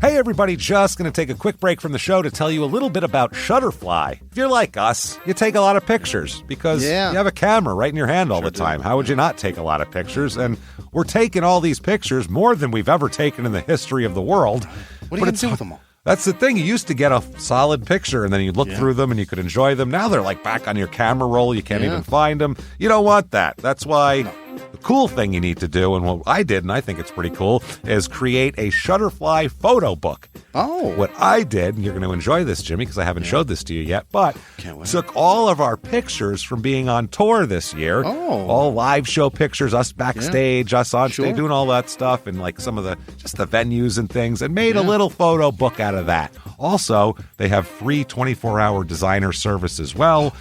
Hey everybody, just going to take a quick break from the show to tell you a little bit about Shutterfly. If you're like us, you take a lot of pictures because you have a camera right in your hand all the time. How would you not take a lot of pictures? And we're taking all these pictures, more than we've ever taken in the history of the world. What are you going to do with them all? That's the thing. You used to get a solid picture, and then you'd look through them, and you could enjoy them. Now they're like back on your camera roll. You can't even find them. You don't want that. That's why the cool thing you need to do, and what I did, and I think it's pretty cool, is create a Shutterfly photo book. Oh. What I did, and you're going to enjoy this, Jimmy, because I haven't showed this to you yet, but took all of our pictures from being on tour this year. Oh. All live show pictures, us backstage, us on stage, doing all that stuff, and like some of the, just the venues and things, and made a little photo book out of that. Also, they have free 24-hour designer service as well.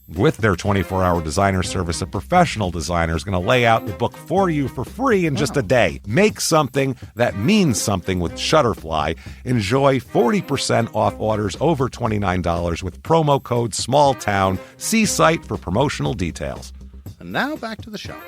With their 24-hour designer service, a professional designer is going to lay out the book for you for free in just a day. Make something that means something with Shutterfly. Enjoy 40% off orders over $29 with promo code SMALLTOWN. See site for promotional details. And now back to the show.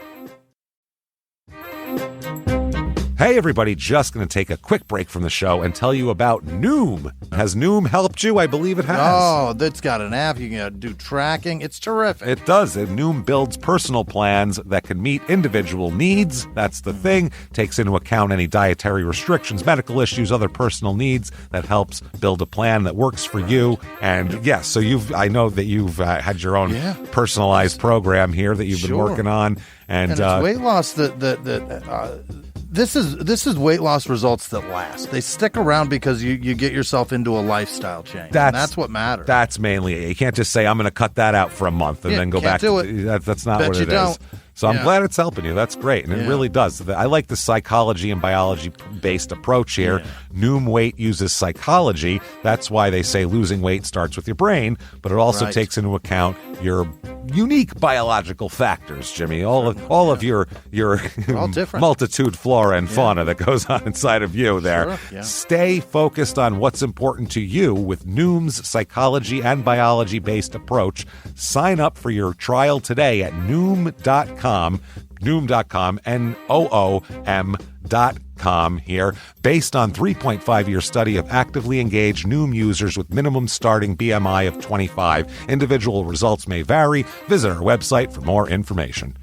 Hey everybody, just going to take a quick break from the show and tell you about Noom. Has Noom helped you? I believe it has. Oh, that's got an app. You can do tracking. It's terrific. It does. Noom builds personal plans that can meet individual needs. That's the thing. Takes into account any dietary restrictions, medical issues, other personal needs. That helps build a plan that works for you. And yes, so I know that you've had your own personalized program here that you've been working on. And it's weight loss This is weight loss results that last. They stick around because you get yourself into a lifestyle change. That's what matters. That's mainly it. You can't just say, I'm going to cut that out for a month and then go back. Do it. That's not what it is. So I'm glad it's helping you. That's great. And it really does. I like the psychology and biology-based approach here. Noom Weight uses psychology. That's why they say losing weight starts with your brain, but it also takes into account your unique biological factors, Jimmy. All of your multitude flora and fauna that goes on inside of you there. Sure, Stay focused on what's important to you with Noom's psychology and biology-based approach. Sign up for your trial today at Noom.com, Noom.com here, based on 3.5-year study of actively engaged Noom users with minimum starting BMI of 25. Individual results may vary. Visit our website for more information.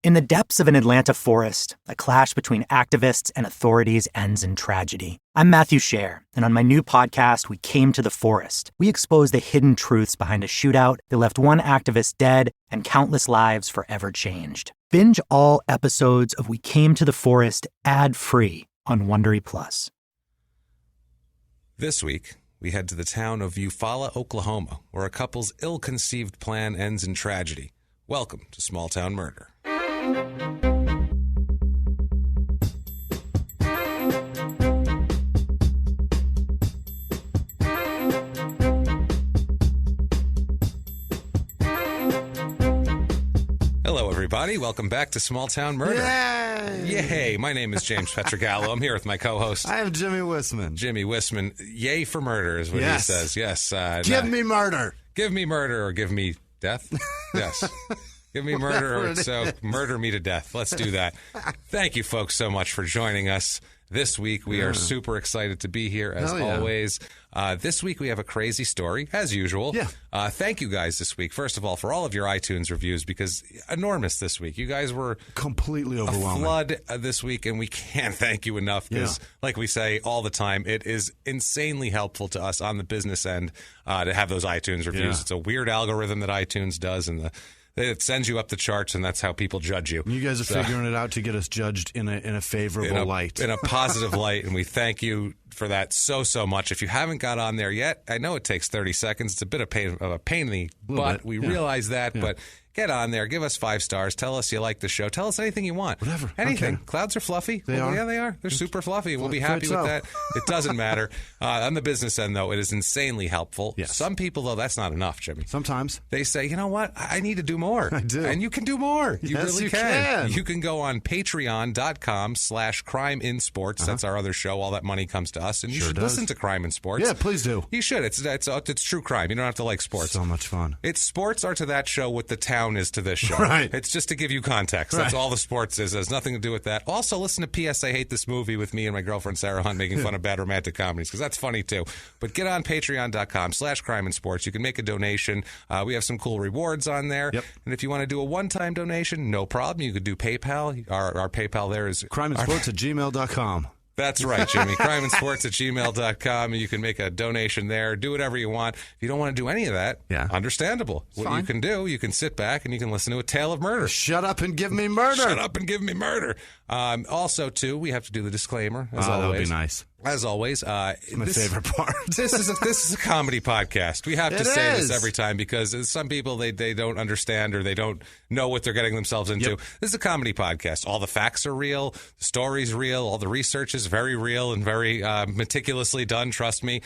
In the depths of an Atlanta forest, a clash between activists and authorities ends in tragedy. I'm Matthew Scher, and on my new podcast, We Came to the Forest, we expose the hidden truths behind a shootout that left one activist dead and countless lives forever changed. Binge all episodes of We Came to the Forest ad-free on Wondery Plus. This week, we head to the town of Eufaula, Oklahoma, where a couple's ill-conceived plan ends in tragedy. Welcome to Small Town Murder. Hello, everybody. Welcome back to Small Town Murder. Yay! My name is James Pietragallo. I'm here with my co-host. I am Jimmy Whisman. Jimmy Whisman. Yay for murder is what he says. Yes. Give me murder. Give me murder or give me death. Yes. Give me murder, so murder me to death. Let's do that. Thank you, folks, so much for joining us this week. We are super excited to be here, as always. This week, we have a crazy story, as usual. Thank you guys this week, first of all, for all of your iTunes reviews, because enormous this week. You guys were completely overwhelming. A flood this week, and we can't thank you enough, because, like we say all the time, it is insanely helpful to us on the business end to have those iTunes reviews. It's a weird algorithm that iTunes does, and it sends you up the charts, and that's how people judge you. You guys are figuring it out to get us judged in a favorable light. In a positive light, and we thank you for that so much. If you haven't got on there yet, I know it takes 30 seconds. It's a bit of a pain in the butt. We realize that, but get on there. Give us 5 stars. Tell us you like the show. Tell us anything you want. Whatever. Anything. Clouds are fluffy. They are? Yeah, they are. They're super fluffy. We'll be happy with that. It doesn't matter. On the business end, though, it is insanely helpful. Yes. Some people, though, that's not enough, Jimmy. Sometimes. They say, you know what? I need to do more. I do. And you can do more. You Yes, really you can. can. You can go on patreon.com/crimeinsports. That's our other show. All that money comes to us. And you should listen to Crime in Sports. Yeah, please do. You should. It's true crime. You don't have to like sports. So much fun. It's sports are to that show what the town Town is to this show. Right. It's just to give you context. That's all the sports is. It has nothing to do with that. Also, listen to P.S. I Hate This Movie with me and my girlfriend Sarah Hunt making fun of bad romantic comedies, because that's funny too. But get on patreon.com/crimeinsports. You can make a donation. We have some cool rewards on there. Yep. And if you want to do a one-time donation, no problem. You could do PayPal. Our PayPal there is crimeinsports@gmail.com. That's right, Jimmy. crimeinsports@gmail.com. You can make a donation there. Do whatever you want. If you don't want to do any of that, understandable. What you can do, you can sit back and you can listen to a tale of murder. Shut up and give me murder. Shut up and give me murder. Also, too, we have to do the disclaimer, as always. That would be nice. As always, my favorite part. This is a comedy podcast. We have to say this every time, because some people they don't understand, or they don't know what they're getting themselves into. Yep. This is a comedy podcast. All the facts are real, the story's real, all the research is very real and very meticulously done. Trust me.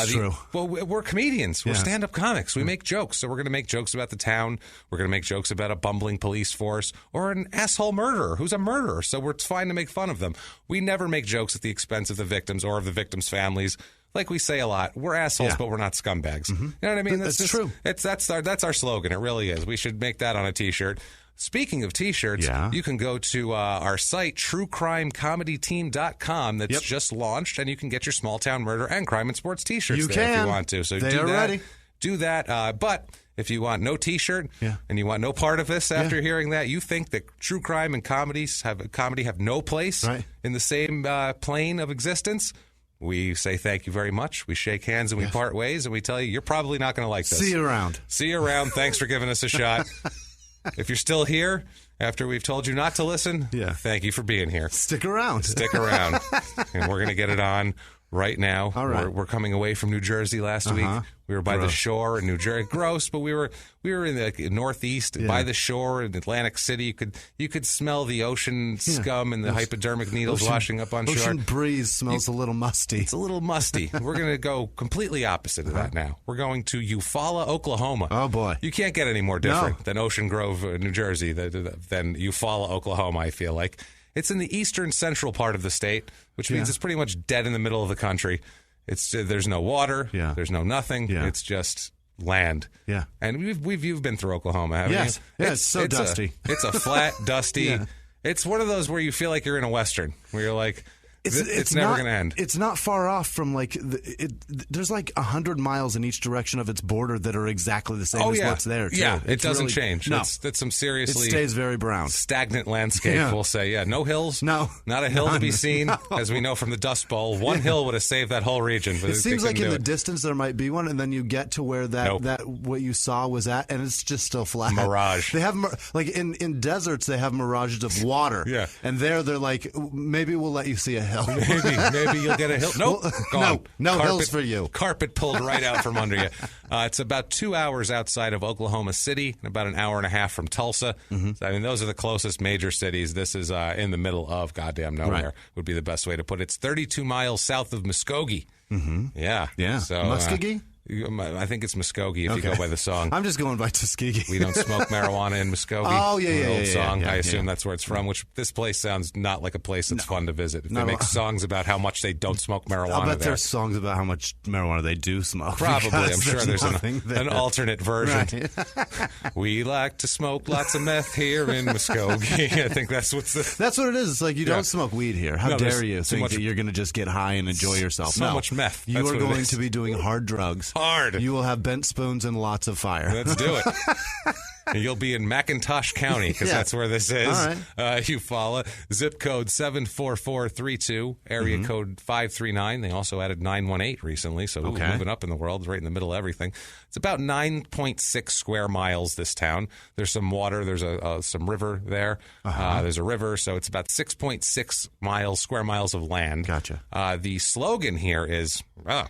True. Well, we're comedians. We're stand-up comics. We make jokes, so we're going to make jokes about the town. We're going to make jokes about a bumbling police force or an asshole murderer who's a murderer. So it's fine to make fun of them. We never make jokes at the expense of the victims or of the victims' families. Like we say a lot, we're assholes, but we're not scumbags. You know what I mean? That's true. That's our slogan. It really is. We should make that on a T-shirt. Speaking of T-shirts, you can go to our site, truecrimecomedyteam.com, that's just launched, and you can get your small town murder and crime and sports T-shirts if you want to. So they are ready. Do that. But if you want no T-shirt and you want no part of this after hearing that, you think that true crime and comedy have no place in the same plane of existence, we say thank you very much. We shake hands and we part ways, and we tell you you're probably not going to like this. See you around. See you around. Thanks for giving us a shot. If you're still here after we've told you not to listen, thank you for being here. Stick around. Stick around. And we're going to get it on right now. All right. We're coming away from New Jersey last week. We were by the shore in New Jersey. Gross, but we were in the Northeast by the shore in Atlantic City. You could smell the ocean scum and the hypodermic needles washing up on shore. Ocean breeze smells a little musty. It's a little musty. We're going to go completely opposite of that now. We're going to Eufaula, Oklahoma. Oh, boy. You can't get any more different than Ocean Grove, New Jersey, than Eufaula, Oklahoma, I feel like. It's in the eastern central part of the state, which means it's pretty much dead in the middle of the country. There's no water. There's no nothing. It's just land. And you've been through Oklahoma, haven't you? Yeah, it's so dusty. It's a flat, dusty. It's one of those where you feel like you're in a Western, where you're like, it's never going to end. It's not far off from there's like 100 miles in each direction of its border that are exactly the same as what's there, too. Yeah, it doesn't change. No. That's some seriously... It stays very brown. Stagnant landscape, we'll say. Yeah, no hills. No. Not a hill to be seen, as we know from the Dust Bowl. One hill would have saved that whole region. But it seems like in the distance there might be one, and then you get to where that what you saw was at, and it's just still flat. Mirage. They have, like in deserts, they have mirages of water. And they're like, maybe we'll let you see a hill. Maybe you'll get a hill. Nope. Gone. No hills for you. Carpet pulled right out from under you. It's about 2 hours outside of Oklahoma City and about an hour and a half from Tulsa. So, I mean, those are the closest major cities. This is in the middle of goddamn nowhere, would be the best way to put it. It's 32 miles south of Muskogee. Yeah. So, Muskogee? I think it's Muskogee if you go by the song. I'm just going by Tuskegee. We don't smoke marijuana in Muskogee. Oh, yeah. Old song. I assume that's where it's from, which this place sounds not like a place that's fun to visit. If they make songs about how much they don't smoke marijuana I'll bet there's songs about how much marijuana they do smoke. Probably. I'm sure there's an alternate version. Right. We like to smoke lots of meth here in Muskogee. I think that's what it is. It's like you don't smoke weed here. How dare you think that you're going to just get high and enjoy yourself? So much meth. You are going to be doing hard drugs. Hard. You will have bent spoons and lots of fire. Let's do it. You'll be in McIntosh County, because that's where this is. All right. Eufaula, zip code 74432, area code 539. They also added 918 recently, so moving up in the world, right in the middle of everything. It's about 9.6 square miles, this town. There's some water. There's some river there. There's a river, so it's about 6.6 square miles of land. Gotcha. The slogan here is, they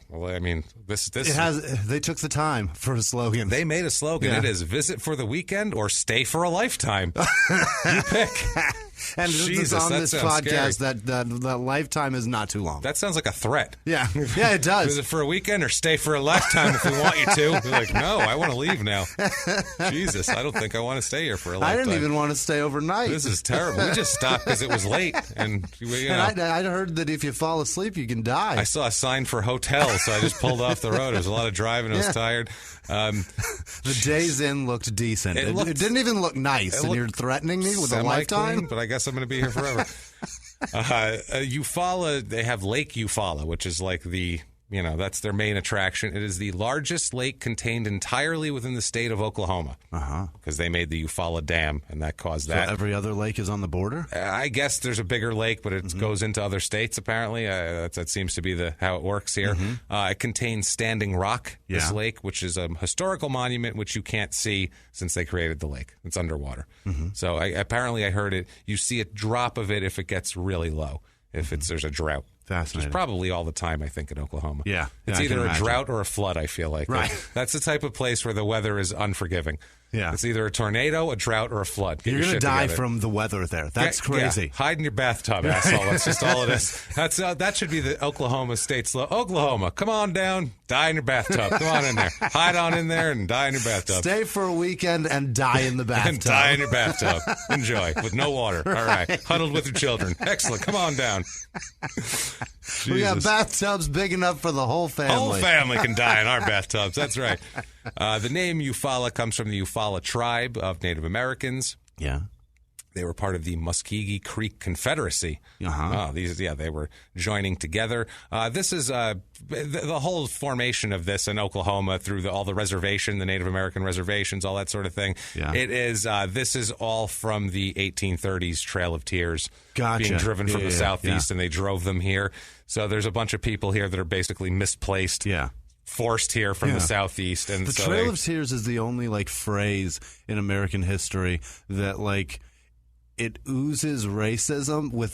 took the time for a slogan. They made a slogan. It is visit for the weekend or stay for a lifetime. You pick. And Jesus, on that this sounds podcast, that lifetime is not too long. That sounds like a threat. Yeah, it does. Is it for a weekend or stay for a lifetime if we want you to? You're like, no, I want to leave now. Jesus, I don't think I want to stay here for a lifetime. I didn't even want to stay overnight. This is terrible. We just stopped because it was late. And I heard that if you fall asleep, you can die. I saw a sign for hotel, so I just pulled off the road. It was a lot of driving. I was tired. The Days Inn looked decent. It didn't even look nice, and you're threatening me with a lifetime? But I guess I'm going to be here forever. Eufaula, they have Lake Eufaula, which is like that's their main attraction. It is the largest lake contained entirely within the state of Oklahoma. Because they made the Eufaula Dam, and that caused that. So every other lake is on the border? I guess there's a bigger lake, but it goes into other states, apparently. That seems to be how it works here. It contains Standing Rock, this lake, which is a historical monument which you can't see since they created the lake. It's underwater. So apparently I heard it. You see a drop of it if it gets really low, if there's a drought. Fascinating. Which is probably all the time, I think, in Oklahoma. Yeah. It's either a drought or a flood, I feel like. Right. That's the type of place where the weather is unforgiving. Yeah. It's either a tornado, a drought, or a flood. You're going to die from the weather there. That's crazy. Yeah. Hide in your bathtub, asshole. That's just all it is. That should be the Oklahoma state slogan. Oklahoma, come on down, die in your bathtub. Come on in there. Hide on in there and die in your bathtub. Stay for a weekend and die in the bathtub. And die in your bathtub. Enjoy, with no water. All right. Huddled with your children. Excellent. Come on down. We got bathtubs big enough for the whole family. Whole family can die in our bathtubs. That's right. The name Eufaula comes from the Eufaula tribe of Native Americans. Yeah. They were part of the Muskogee Creek Confederacy. They were joining together. This is the whole formation of this in Oklahoma through all the reservation, the Native American reservations, all that sort of thing. Yeah. It is. This is all from the 1830s Trail of Tears, being driven from the southeast, and they drove them here. So there's a bunch of people here that are basically misplaced. Yeah. Forced here from the southeast, and the Trail of Tears is the only phrase in American history that it oozes racism with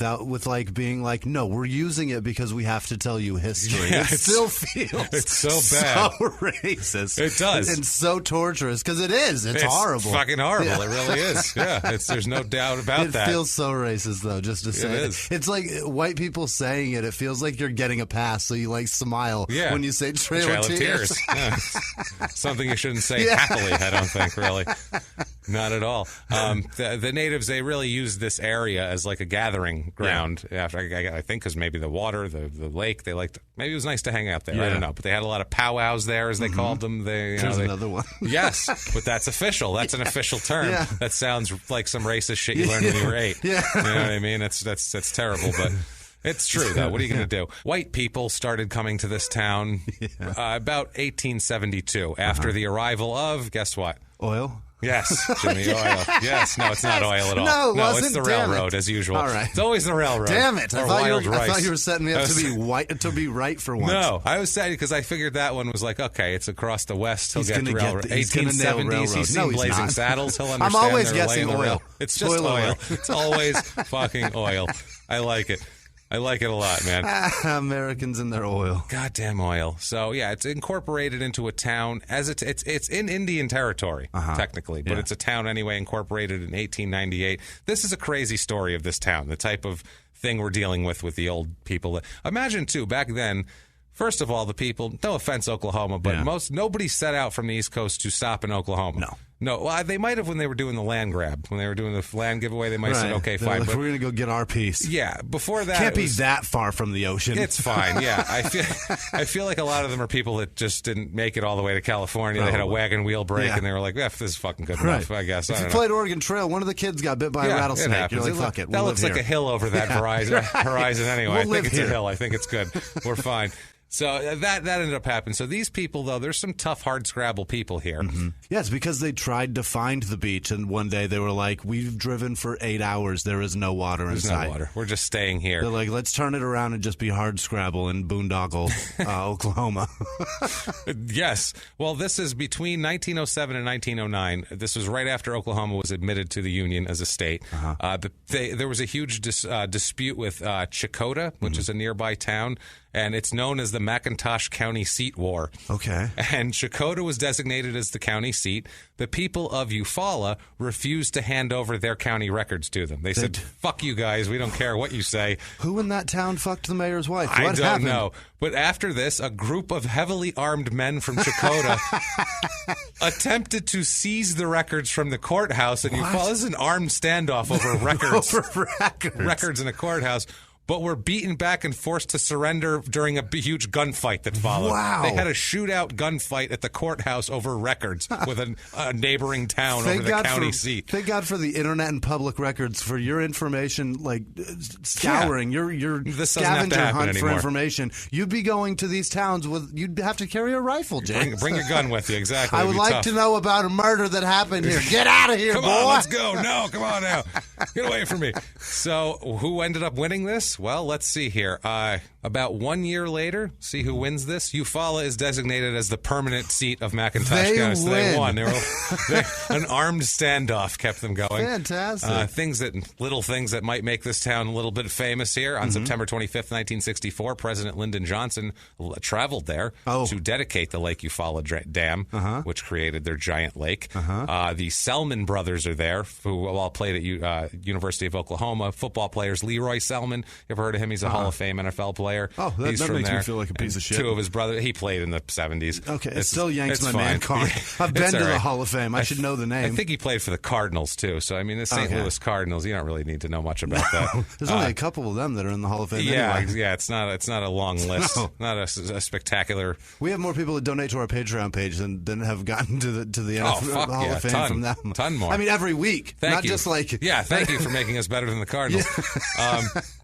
being no, we're using it because we have to tell you history. Yeah, it still feels it's so bad, so racist. It does, and so torturous because it is. It's horrible, fucking horrible. Yeah. It really is. Yeah, there's no doubt about that. It feels so racist though, just to say it. It's like white people saying it. It feels like you're getting a pass, so you smile when you say Trail of Tears. Yeah. Something you shouldn't say happily. I don't think really. Not at all. The natives, they really used this area as a gathering ground. Yeah. After I think because maybe the water, the lake, they liked. Maybe it was nice to hang out there. Yeah. I don't know, but they had a lot of powwows there, as they called them. There's another one. Yes, but that's official. That's an official term. Yeah. That sounds like some racist shit you learned when you were 8. Yeah. You know what I mean? That's terrible, but. It's true, though. What are you going to do? White people started coming to this town about 1872 after the arrival of, guess what? Oil? Yes, Jimmy, oil. Yes, no, it's not oil at all. No, it's the railroad, as usual. All right. It's always the railroad. Damn it. I thought you were setting me up to be right for once. No, I was saying because I figured that one was okay, it's across the west. He'll get the railroad. 1870s, he's seen Blazing Saddles. He'll understand. I'm always guessing oil. It's just oil. It's always fucking oil. I like it. I like it a lot, man. Americans and their oil. Goddamn oil. So, yeah, it's incorporated into a town. It's in Indian territory, technically, but it's a town anyway, incorporated in 1898. This is a crazy story of this town, the type of thing we're dealing with the old people. Imagine, too, back then, first of all, the people, no offense, Oklahoma, but nobody set out from the East Coast to stop in Oklahoma. No, well, they might have when they were doing the land grab. When they were doing the land giveaway, they might have said, okay, fine. But we're going to go get our piece. Yeah, before that... Can't be that far from the ocean. It's fine, yeah. I feel like a lot of them are people that just didn't make it all the way to California. They had a wagon wheel break, and they were like, this is fucking good enough, I guess. If you played Oregon Trail, one of the kids got bit by a rattlesnake. You're like, fuck it, that looks like a hill over that horizon anyway. I think it's a hill. I think it's good. We're fine. So that ended up happening. So these people, though, there's some tough, hard-scrabble people here. Yes, because they tried to find the beach, and one day they were like, we've driven for 8 hours. There is no water in sight. There's no water. We're just staying here. They're like, let's turn it around and just be hard-scrabble in boondoggle, Oklahoma. Yes. Well, this is between 1907 and 1909. This was right after Oklahoma was admitted to the Union as a state. There was a huge dispute with Chakotah, which is a nearby town. And it's known as the McIntosh County seat war. Okay. And Chakotah was designated as the county seat. The people of Eufaula refused to hand over their county records to them. They said, fuck you guys, we don't care what you say. Who in that town fucked the mayor's wife? I don't know. But after this, a group of heavily armed men from Chakotah attempted to seize the records from the courthouse. And Eufaula, this is an armed standoff over records. Records in a courthouse. But were beaten back and forced to surrender during a huge gunfight that followed. Wow. They had a shootout gunfight at the courthouse over records with a neighboring town over the county seat. Thank God for the internet and public records for your information, like scouring, your scavenger hunt anymore. for information. You'd be going to these towns you'd have to carry a rifle, James. Bring your gun with you, exactly. I would like to know about a murder that happened here. Get out of here, come boy. On, let's go. No, come on now. Get away from me. So who ended up winning this? Well, let's see here. About 1 year later, see who wins this. Eufaula is designated as the permanent seat of McIntosh County. So they won. An armed standoff kept them going. Fantastic. Little things that might make this town a little bit famous here. On September 25th, 1964, President Lyndon Johnson traveled there to dedicate the Lake Eufaula Dam, which created their giant lake. The Selman brothers are there, who all played at University of Oklahoma. Football players, Leroy Selman. You ever heard of him? He's a Hall of Fame NFL player. Oh, that makes me feel like a piece of shit. Two of his brothers. He played in the 70s. Okay, it still yanks my man card. I've been to the Hall of Fame. I should know the name. I think he played for the Cardinals, too. So, I mean, the St. Louis Cardinals, you don't really need to know much about that. There's only a couple of them that are in the Hall of Fame anyway. Yeah, it's not a long list. Not a spectacular. We have more people that donate to our Patreon page than have gotten to the NFL Hall of Fame from them. Ton more. I mean, every week. Thank you. Just like... Yeah, thank you for making us better than the Cardinals.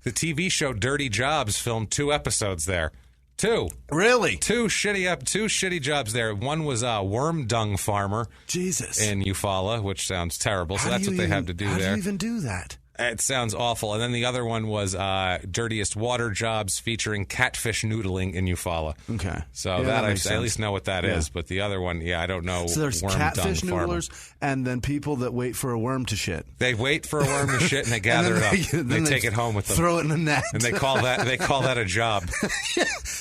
The TV show Dirty Jobs filmed 2 episodes there. 2. Really? 2 shitty jobs there. One was a worm dung farmer. Jesus. In Eufaula, which sounds terrible. So that's what they have to do there. How do you even do that? It sounds awful. And then the other one was Dirtiest Water Jobs, featuring catfish noodling in Eufaula. Okay. So that I at least know what that is. But the other one, I don't know. So there's catfish noodlers and then people that wait for a worm to shit. They wait for a worm to shit and they gather it up. They take it home with them. Throw it in a net. And they call that a job.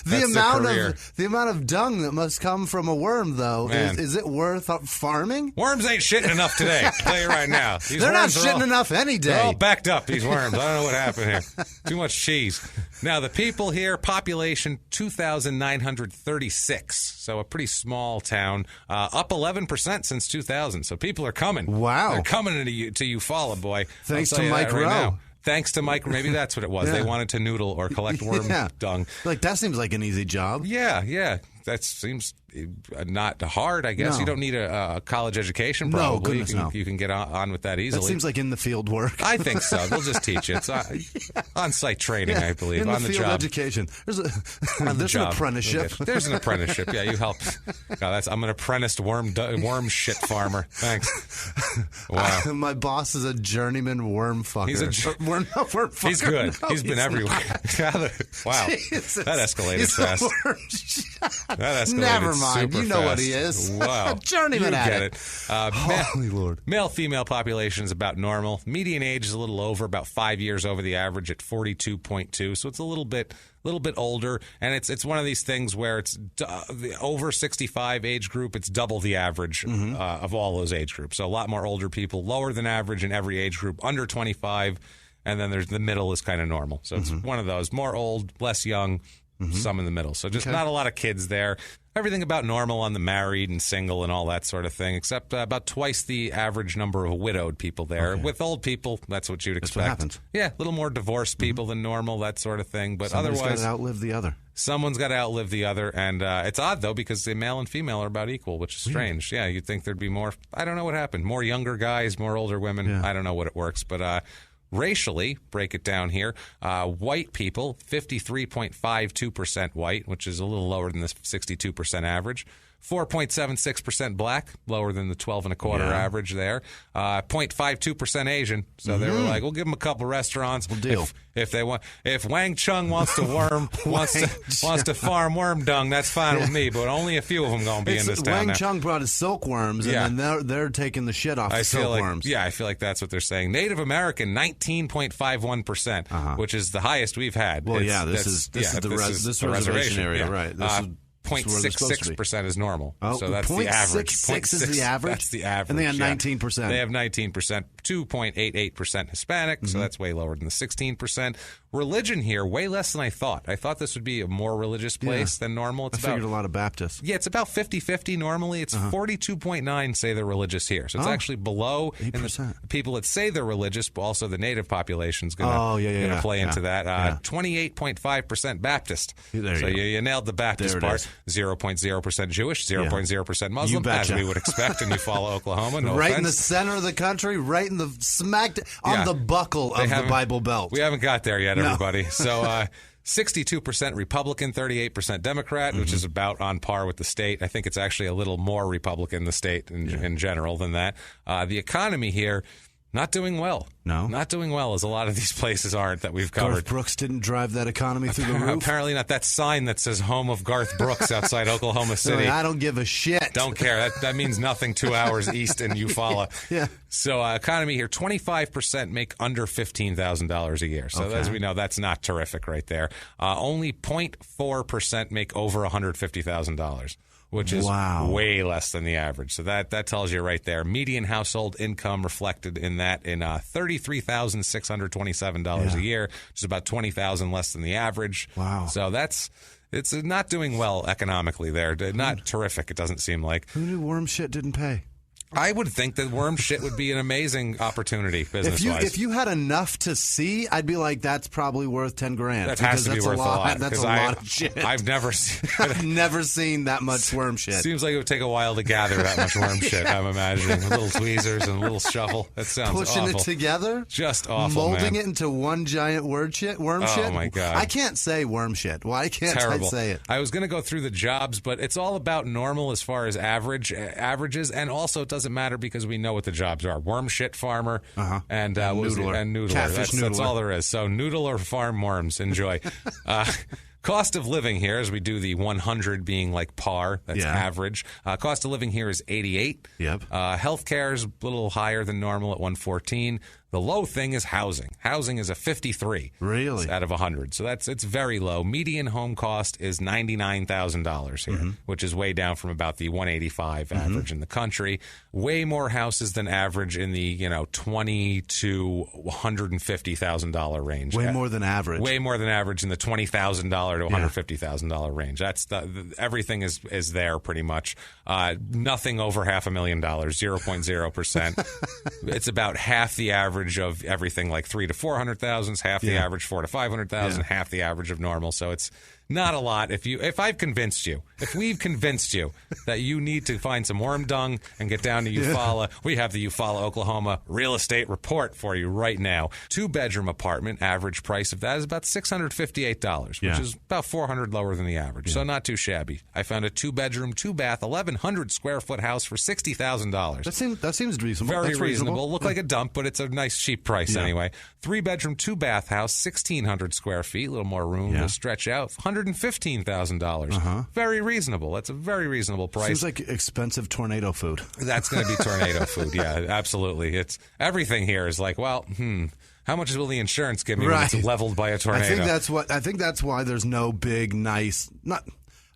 The amount of dung that must come from a worm, though, is it worth farming? Worms ain't shitting enough today. I'll tell you right now. They're not shitting enough any day. They're all backed up, these worms. I don't know what happened here. Too much cheese. Now, the people here, population 2,936. So a pretty small town. Up 11% since 2000. So people are coming. Wow. They're coming to Eufaula, boy. Thanks to Mike Rowe. Thanks to Mike. Maybe that's what it was. They wanted to noodle or collect worm dung. Like, that seems like an easy job. Yeah. That seems not hard, I guess. No. You don't need a college education, probably. No, you can get on with that easily. That seems like in the field work. I think so. They'll just teach you. It's on-site training, I believe. In on the the field job. education. There's an apprenticeship. There's an apprenticeship. Yeah, you help. I'm an apprenticed worm shit farmer. Thanks. Wow. My boss is a journeyman worm fucker. He's a worm fucker. He's good. No, he's been everywhere. Wow. Jesus. That escalated fast. That escalated. Never mind. Super you know fast. what he is. Wow. Journeyman you at get it. Holy Lord. Male-female population is about normal. Median age is a little over, about 5 years over the average at 42.2. So it's a little bit older, and it's one of these things where it's the over 65 age group. It's double the average of all those age groups. So a lot more older people, lower than average in every age group, under 25, and then there's the middle is kind of normal. So it's one of those more old, less young. Some in the middle. So just not a lot of kids there. Everything about normal on the married and single and all that sort of thing, except about twice the average number of widowed people there. Okay. With old people, that's what you'd expect. That's what happens. Yeah, a little more divorced people than normal, that sort of thing. But Somebody's otherwise, got to outlive the other. Someone's got to outlive the other. And it's odd, though, because the male and female are about equal, which is strange. Yeah, you'd think there'd be more. I don't know what happened. More younger guys, more older women. Yeah. I don't know what it works. But racially, break it down here, white people, 53.52% white, which is a little lower than the 62% average. 4.76% black, lower than the 12.25 average there. 0.52% Asian. So they were like, we'll give them a couple restaurants. We'll deal. If they want, if Wang Chung wants to wants to farm worm dung, that's fine with me. But only a few of them going to be in this town. Wang now. Chung brought his silkworms, and then they're taking the shit off the silkworms. I feel like that's what they're saying. Native American, 19.51%, which is the highest we've had. Well, this is the reservation area, right? This is 0.66% is normal. Oh, so that's the average. 0.66 is the average? That's the average. And they have 19%. They have 19%, 2.88% Hispanic, so that's way lower than the 16%. Religion here, way less than I thought. I thought this would be a more religious place than normal. I figured a lot of Baptists. Yeah, it's about 50-50 normally. It's 42.9 say they're religious here. So it's actually below. 8%. And the people that say they're religious, but also the native population is going to play into that. 28.5% Baptist. So you nailed the Baptist part. 0.0% Jewish, 0.0% Muslim, as we would expect in Eufaula, Oklahoma. No right offense. in the center of the country, right in the on the buckle of the Bible Belt. We haven't got there yet, everybody. So 62% Republican, 38% Democrat, which is about on par with the state. I think it's actually a little more Republican, the state in general, than that. The economy here, not doing well. No. Not doing well, as a lot of these places aren't that we've covered. Garth Brooks didn't drive that economy through the roof? Apparently not. That sign that says home of Garth Brooks outside Oklahoma City. I don't give a shit. Don't care. That means nothing 2 hours east in Eufaula. Yeah. So economy here, 25% make under $15,000 a year. So as we know, that's not terrific right there. Only 0.4% make over $150,000. Which is way less than the average. So that tells you right there. Median household income reflected in that in $33,627 a year, which is about $20,000 less than the average. Wow. So it's not doing well economically there. Not terrific, it doesn't seem like. Who knew worm shit didn't pay? I would think that worm shit would be an amazing opportunity business-wise. If you had enough to see, I'd be like, that's probably worth $10,000. That has to be worth a lot. That's a lot of shit. I've never seen that much worm shit. Seems like it would take a while to gather that much worm shit, I'm imagining. With little tweezers and a little shovel. That sounds Pushing awful. it together? Just awful, Molding man. it into one giant worm shit? Oh, my God. I can't say worm shit. Why can't I say it? I was going to go through the jobs, but it's all about normal as far as averages, and also it doesn't matter because we know what the jobs are. Worm shit farmer and noodler. That's all there is. So noodle or farm worms. Enjoy. Cost of living here, as we do the 100 being like par, that's average. Cost of living here is 88. Yep. Healthcare is a little higher than normal at 114. The low thing is housing. Housing is a 53. Really? Out of 100. So it's very low. Median home cost is $99,000 here, which is way down from about the 185 average in the country. Way more houses than average in the $20,000 to $150,000 range. Way more than average. Way more than average in the $20,000 to $150,000 range. That's everything is there pretty much. Nothing over $500,000, 0.0%. It's about half the average of everything like 300,000 to 400,000, half the average 400,000 to 500,000, half the average of normal. So it's not a lot. If we've convinced you that you need to find some worm dung and get down to Eufaula, we have the Eufaula, Oklahoma real estate report for you right now. 2-bedroom apartment, average price of that is about $658, which is about $400 lower than the average. So not too shabby. I found a 2-bedroom, 2-bath, 1,100 square foot house for $60,000. That seems reasonable. Very That's reasonable. Look like a dump, but it's a nice cheap price anyway. 3-bedroom, 2-bath house, 1,600 square feet, a little more room to stretch out. $115,000. Very reasonable. That's a very reasonable price. Seems like expensive tornado food. That's going to be tornado food. Yeah, absolutely. It's everything here is like, well, how much will the insurance give me when it's leveled by a tornado? I think that's why there's no big nice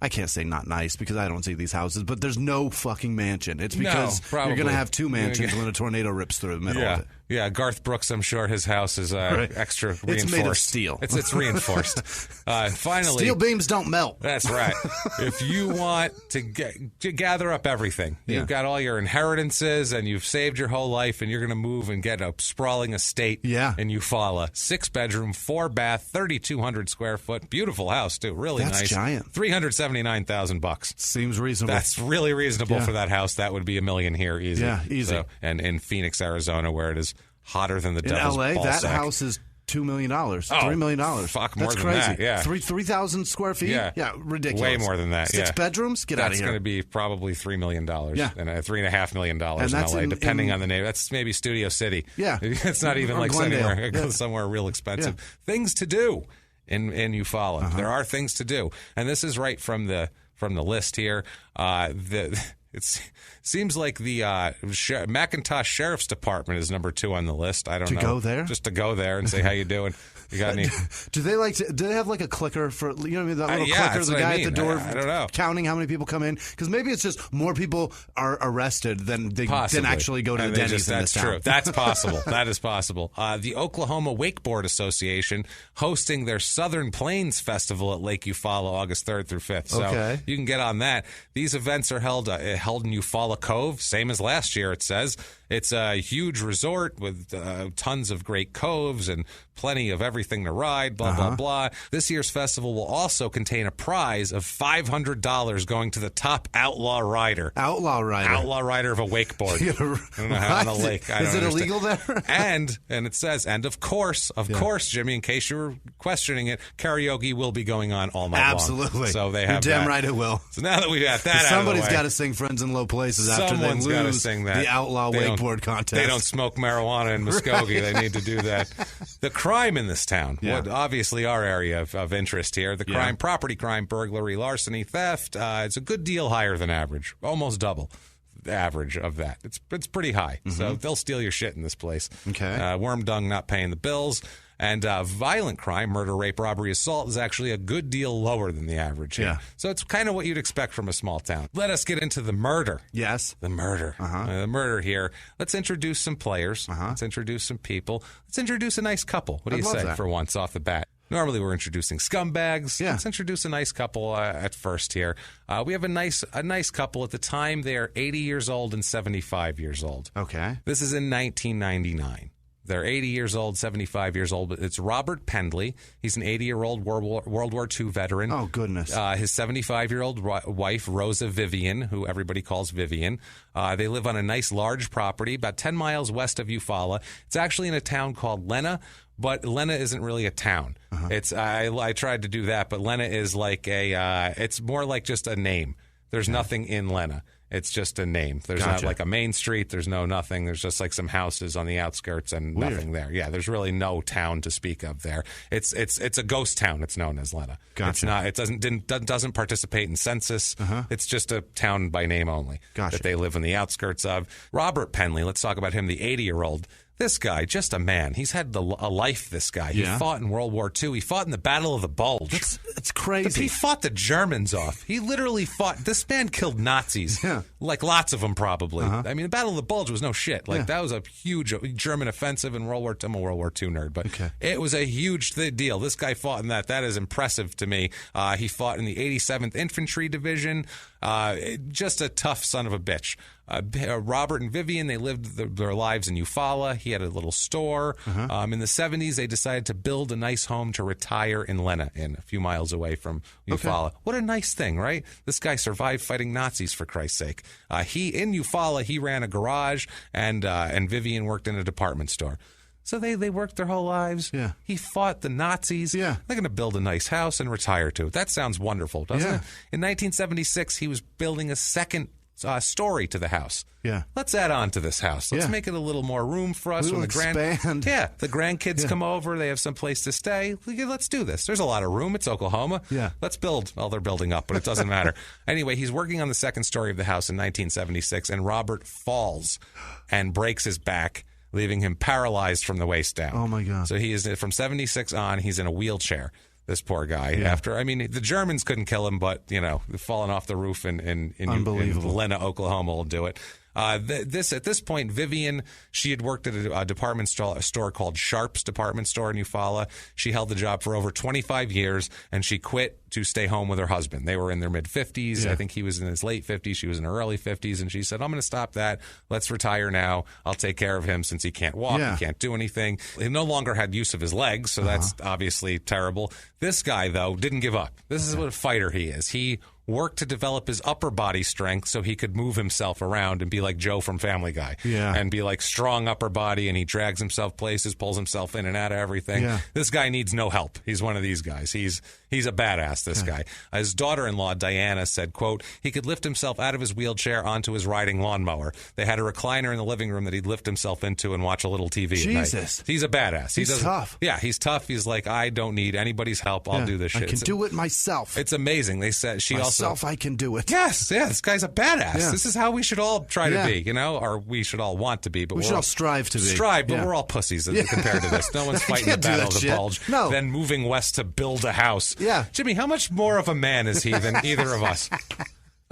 I can't say not nice because I don't see these houses, but there's no fucking mansion. It's because you're going to have 2 mansions when a tornornado rips through the middle of it. Yeah, Garth Brooks, I'm sure his house is extra reinforced. It's made of steel. It's reinforced. Finally, steel beams don't melt. That's right. If you want to gather up everything, you've got all your inheritances and you've saved your whole life and you're going to move and get a sprawling estate in Eufaula. 6-bedroom, 4-bath, 3,200 square foot. Beautiful house, too. Really nice. That's giant. $379,000. Seems reasonable. That's really reasonable for that house. That would be $1 million here, easy. Yeah, easy. So, and in Phoenix, Arizona, where it is hotter than the in devil's LA, ball that sack. house is $2 million, $3 million. Fuck, more That's than crazy. that, yeah. 3,000 square feet? Yeah. Ridiculous. Way more than that, Six yeah. bedrooms? Get out of That's here. going to be probably $3 million. Yeah. And $3.5 million in that's LA, in- depending on the neighborhood. That's maybe Studio City. Yeah. It's not even Or like Glendale. somewhere, Yeah. somewhere real expensive. Things to do in Eufaula. There are things to do. And this is right from the list here. It seems like the McIntosh Sheriff's Department is number 2 on the list. I don't know. To go there? Just to go there and say, how you doing? You got any? Do they have like a clicker for, you know what I mean, that little yeah, clicker, that's the what I guy mean. at the door I don't know. counting how many people come in? Because maybe it's just more people are arrested than actually go to the Denny's in this That's true. town. That's possible. That is possible. The Oklahoma Wakeboard Association hosting their Southern Plains Festival at Lake Eufaula August 3rd through 5th. So Okay. you can get on that. These events are held in Eufaula Cove, same as last year, it says. It's a huge resort with tons of great coves and plenty of everything to ride, blah, blah, blah. This year's festival will also contain a prize of $500 going to the top outlaw rider. Outlaw rider. Outlaw rider of a wakeboard. I don't know how on a lake. Is it illegal there? and it says, and of course, Jimmy, in case you were questioning it, karaoke will be going on all night long. Absolutely. So they have You're damn that. right it will. So now that we got that out of the Somebody's way, got to sing Friends in Low Places after they someone's got to lose sing that. the outlaw They don't- wakeboard contest. They don't smoke marijuana in Muskogee. They need to do that. The crime in this town, what obviously our area of interest here, the crime, property crime, burglary, larceny, theft, it's a good deal higher than average, almost double the average of that. It's pretty high. So they'll steal your shit in this place. Okay. Worm dung not paying the bills. And violent crime, murder, rape, robbery, assault, is actually a good deal lower than the average here. Yeah. So it's kind of what you'd expect from a small town. Let us get into the murder. Yes. The murder. The murder here. Let's introduce some players. Let's introduce some people. Let's introduce a nice couple. What do you love say that. for once off the bat? Normally we're introducing scumbags. Yeah. Let's introduce a nice couple at first here. We have a nice couple. At the time, they are 80 years old and 75 years old. Okay. This is in 1999. They're 80 years old, 75 years old. But it's Robert Pendley. He's an 80-year-old World War II veteran. Oh, goodness. His 75-year-old wife, Rosa Vivian, who everybody calls Vivian. They live on a nice large property about 10 miles west of Eufaula. It's actually in a town called Lena, but Lena isn't really a town. It's I tried to do that, but Lena is like it's more like just a name. There's nothing in Lena. It's just a name. There's not like a main street. There's no nothing. There's just like some houses on the outskirts and nothing there. Yeah, there's really no town to speak of there. It's a ghost town. It's known as Lena. Gotcha. It's not. It doesn't participate in census. It's just a town by name only that they live in the outskirts of. Robert Pendley. Let's talk about him. The 80-year-old. This guy, just a man. He's had a life, this guy. He fought in World War II. He fought in the Battle of the Bulge. It's crazy. He fought the Germans off. He literally fought. This man killed Nazis. Yeah. Like lots of them, probably. I mean, the Battle of the Bulge was no shit. Like, that was a huge German offensive in World War II. I'm a World War II nerd, but it was a huge deal. This guy fought in that. That is impressive to me. He fought in the 87th Infantry Division. Just a tough son of a bitch. Robert and Vivian, they lived their lives in Eufaula. He had a little store. In the 70s, they decided to build a nice home to retire in Lena, a few miles away from Eufaula. What a nice thing, right? This guy survived fighting Nazis, for Christ's sake. In Eufaula, he ran a garage, and Vivian worked in a department store. So they worked their whole lives. Yeah. He fought the Nazis. Yeah. They're going to build a nice house and retire to it. That sounds wonderful, doesn't it? In 1976, he was building a second story to the house. Yeah. Let's add on to this house. Let's make it a little more room for us. We'll expand. The grandkids come over. They have some place to stay. Let's do this. There's a lot of room. It's Oklahoma. Yeah. Let's build. Well, they're building up, but it doesn't matter. Anyway, he's working on the second story of the house in 1976, and Robert falls and breaks his back, leaving him paralyzed from the waist down. Oh, my God. So he is, from 76 on, he's in a wheelchair. This poor guy. The Germans couldn't kill him, but, falling off the roof in Lena, Oklahoma will do it. At this point, Vivian, she had worked at a department store called Sharp's Department Store in Eufaula. She held the job for over 25 years, and she quit to stay home with her husband. They were in their mid-50s. I think he was in his late 50s. She was in her early 50s, and she said, I'm going to stop that. Let's retire now. I'll take care of him since he can't walk. He can't do anything. He no longer had use of his legs, so that's obviously terrible. This guy, though, didn't give up. This is what a fighter he is. He worked to develop his upper body strength so he could move himself around and be like Joe from Family Guy. Yeah. And be like strong upper body, and he drags himself places, pulls himself in and out of everything. Yeah. This guy needs no help. He's one of these guys. He's a badass, this guy. His daughter-in-law, Diana, said, quote, he could lift himself out of his wheelchair onto his riding lawnmower. They had a recliner in the living room that he'd lift himself into and watch a little TV at night. Jesus. He's a badass. He's tough. Yeah, he's tough. He's like, I don't need anybody's help. I'll do this shit. I can do it myself. It's amazing. They said I can do it. Yes, this guy's a badass. Yeah. This is how we should all try to be, or we should all want to be. But we should all strive to be. Strive, but we're all pussies compared to this. No one's fighting the battle of the bulge. No. Then moving west to build a house. Yeah. Jimmy, how much more of a man is he than either of us?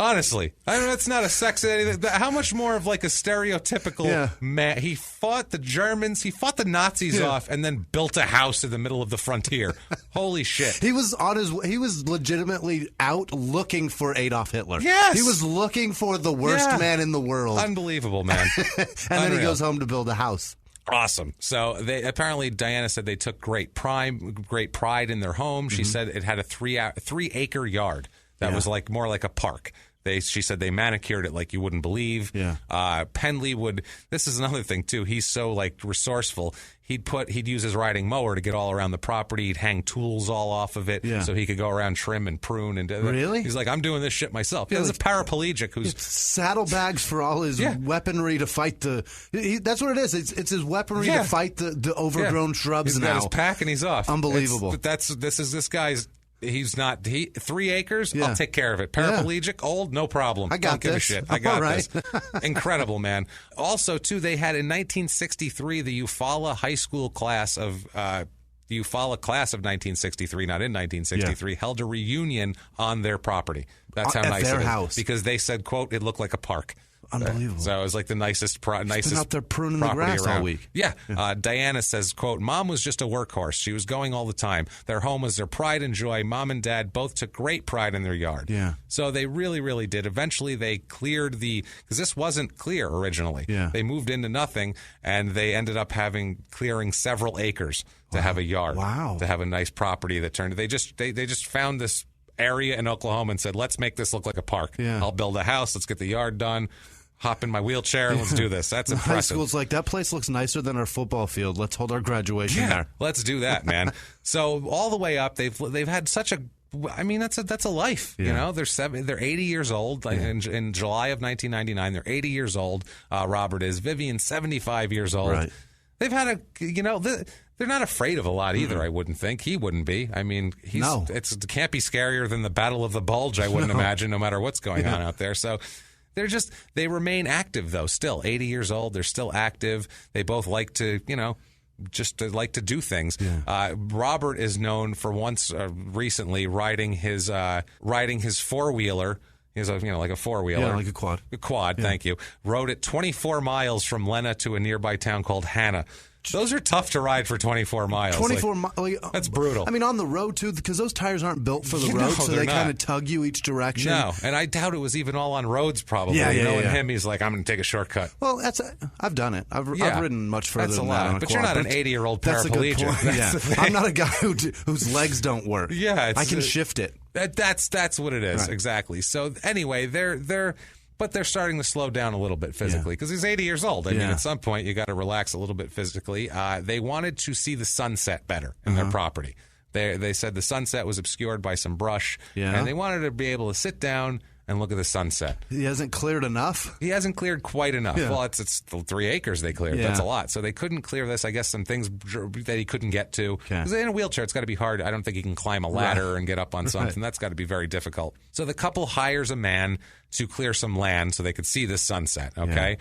Honestly, I mean, that's not a sex anything. How much more of like a stereotypical man? He fought the Germans, he fought the Nazis off, and then built a house in the middle of the frontier. Holy shit! He was legitimately out looking for Adolf Hitler. Yes, he was looking for the worst man in the world. Unbelievable, man. And then he goes home to build a house. Awesome. So apparently Diana said they took great pride in their home. She said it had a 3-acre yard that was like more like a park. She said they manicured it like you wouldn't believe. Yeah. Penley would. This is another thing too. He's so like resourceful. He'd use his riding mower to get all around the property. He'd hang tools all off of it so he could go around, trim and prune and do that. Really? He's like, I'm doing this shit myself. Yeah, there's a paraplegic who's saddlebags for all his weaponry to fight that's what it is. It's his weaponry to fight the overgrown shrubs. He's now. got his pack and he's off. Unbelievable. This guy's. He's not. 3 acres. I'll take care of it. Paraplegic, old, no problem. I got Don't give a shit. I got this. Incredible, man. Also, too, they had in 1963 the Eufaula high school class of. The Eufaula class of 1963, not in 1963, held a reunion on their property. That's how nice their it is. house. Because they said, quote, it looked like a park. Unbelievable. So it was like the nicest been out there pruning the grass around. all week. Yeah. Diana says, quote, Mom was just a workhorse. She was going all the time. Their home was their pride and joy. Mom and Dad both took great pride in their yard. Yeah. So they really, really did. Eventually they cleared because this wasn't clear originally. Yeah. They moved into nothing, and they ended up clearing several acres to have a yard. Wow. To have a nice property that turned. They just found this area in Oklahoma and said, let's make this look like a park. Yeah. I'll build a house. Let's get the yard done. Hop in my wheelchair and let's do this. That's impressive. High school's like, that place looks nicer than our football field. Let's hold our graduation there. Let's do that, man. So all the way up, they've had such a. I mean, that's a life. Yeah. You know, they're 80 years old. In July of 1999, they're 80 years old. Robert is. Vivian's 75 years old. Right. They've had they're not afraid of a lot either. I wouldn't think he wouldn't be. I mean, it can't be scarier than the Battle of the Bulge. I wouldn't imagine, no matter what's going on out there. So. They remain active, though, still. 80 years old, they're still active. They both like to, like to do things. Yeah. Robert is known for recently riding his four-wheeler. He has like a four-wheeler. Yeah, like a quad. A quad, thank you. Rode it 24 miles from Lena to a nearby town called Hannah. Those are tough to ride for 24 miles. 24 miles. That's brutal. I mean, on the road, too, because those tires aren't built for the road, so they kind of tug you each direction. No, and I doubt it was even all on roads, probably. Knowing him, he's like, I'm going to take a shortcut. Well, I've done it. I've ridden much further than that on a quad. But you're not an 80-year-old paraplegic. I'm not a guy whose legs don't work. Yeah. I can shift it. That's what it is, right. Exactly. So anyway, But they're starting to slow down a little bit physically because he's 80 years old. I mean, at some point, you got to relax a little bit physically. They wanted to see the sunset better in their property. They said the sunset was obscured by some brush, and they wanted to be able to sit down and look at the sunset. He hasn't cleared enough? He hasn't cleared quite enough. Yeah. Well, it's 3 acres they cleared. Yeah. That's a lot. So they couldn't clear this. I guess some things that he couldn't get to. Because in a wheelchair, it's got to be hard. I don't think he can climb a ladder and get up on something. That's got to be very difficult. So the couple hires a man to clear some land so they could see the sunset, okay?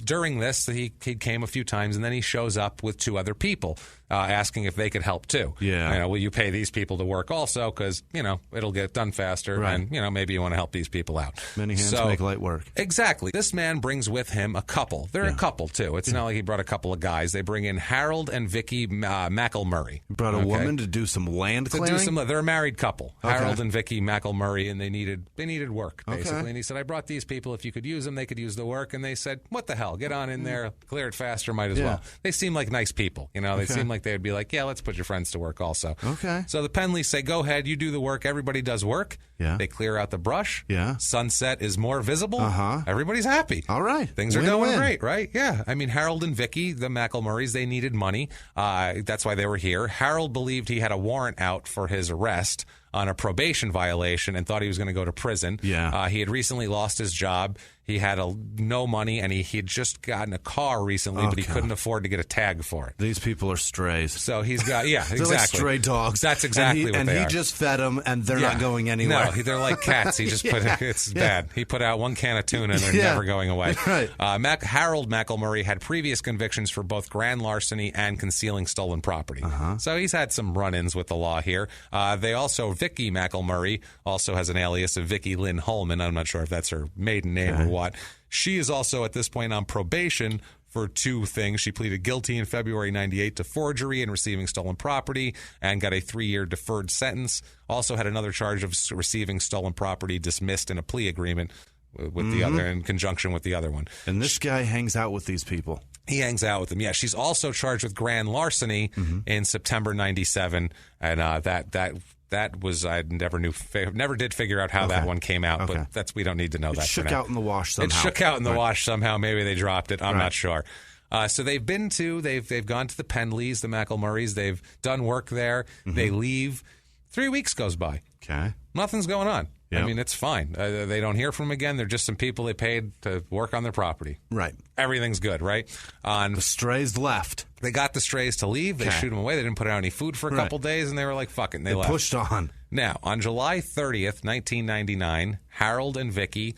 During this, he came a few times, and then he shows up with 2 other people asking if they could help, too. Yeah. Will you pay these people to work also? Because, it'll get done faster, and, maybe you want to help these people out. Many hands make light work. Exactly. This man brings with him a couple. They're a couple, too. It's not like he brought a couple of guys. They bring in Harold and Vicky McElmurray. Brought a woman to do some land clearing? They're a married couple, Harold and Vicky McElmurray, and they needed work. work, basically. And he said, I brought these people. If you could use them, they could use the work. And they said, what the hell? Get on in there, clear it faster, might as well. They seem like nice people. They seem like they'd be like, yeah, let's put your friends to work also. Okay. So the Penleys say, go ahead, you do the work. Everybody does work. Yeah. They clear out the brush. Yeah. Sunset is more visible. Uh-huh. Everybody's happy. All right. Things are going great, right? Yeah. I mean, Harold and Vicky, the McElmurrays, they needed money. That's why they were here. Harold believed he had a warrant out for his arrest on a probation violation and thought he was going to go to prison. Yeah. He had recently lost his job. He had no money, and he had just gotten a car recently, but he couldn't afford to get a tag for it. These people are strays. So he's got, They're exactly. like stray dogs. That's exactly what they are. And he just fed them, and they're not going anywhere. No, they're like cats. He just it's bad. He put out one can of tuna, and they're never going away. Right. Harold McElmurray had previous convictions for both grand larceny and concealing stolen property. So he's had some run-ins with the law here. Vicky McElmurray also has an alias of Vicky Lynn Holman. I'm not sure if that's her maiden name or what. She is also at this point on probation for two things. She pleaded guilty in February 98 to forgery and receiving stolen property and got a 3-year deferred sentence. Also had another charge of receiving stolen property dismissed in a plea agreement with the other, in conjunction with the other one. And this guy hangs out with these people. He hangs out with them. Yeah, she's also charged with grand larceny in September 97, and that was, I never did figure out how that one came out, but we don't need to know that. It shook out in the wash somehow. It shook out in the wash somehow. Maybe they dropped it. I'm not sure. So they've gone to the Penleys, the McElmurrays. They've done work there. They leave. 3 weeks goes by. Okay. Nothing's going on. Yep. I mean, it's fine. They don't hear from them again. They're just some people they paid to work on their property. Right. Everything's good, right? The strays left. They got the strays to leave. They shoot them away. They didn't put out any food for a couple days, and they were like, fuck it, and they left. Pushed on. Now, on July 30th, 1999, Harold and Vicky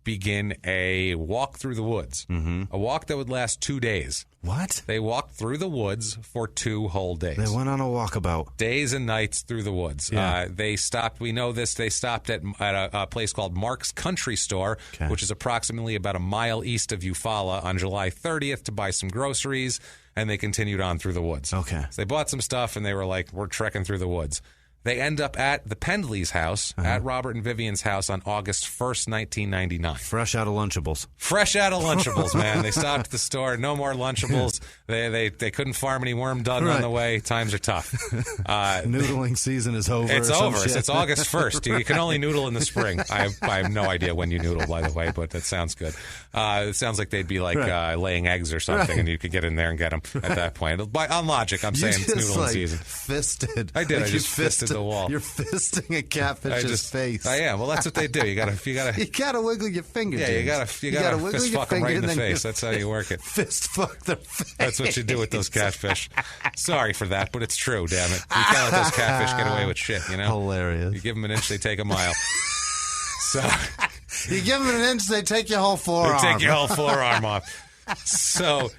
begin a walk through the woods. A walk that would last 2 days. What? They walked through the woods for 2 whole days. They went on a walkabout. Days and nights through the woods. Yeah. They stopped, we know this, they stopped at a place called Mark's Country Store, which is approximately about a mile east of Eufaula, on July 30th to buy some groceries, and they continued on through the woods. Okay. So they bought some stuff, and they were like, we're trekking through the woods. They end up at the Pendley's house, at Robert and Vivian's house on August 1st, 1999. Fresh out of Lunchables. Fresh out of Lunchables, man. They stopped at the store. No more Lunchables. They couldn't farm any worm dung on the way. Times are tough. Noodling season is over. It's over. It's August 1st. You can only noodle in the spring. I have no idea when you noodle, by the way, but that sounds good. It sounds like they'd be like laying eggs or something, and you could get in there and get them at that point. On logic, I'm saying it's noodling season. Fisted. I did. I just fisted the wall. You're fisting a catfish's face. I am. Well, that's what they do. You gotta wiggle your finger. Yeah, James. you gotta fist fuck them right in the face. That's how you work it. Fist fuck their face. That's what you do with those catfish. Sorry for that, but it's true. Damn it, you can't let those catfish get away with shit. Hilarious. You give them an inch, they take a mile. So you give them an inch, they take your whole forearm. They take your whole forearm off. So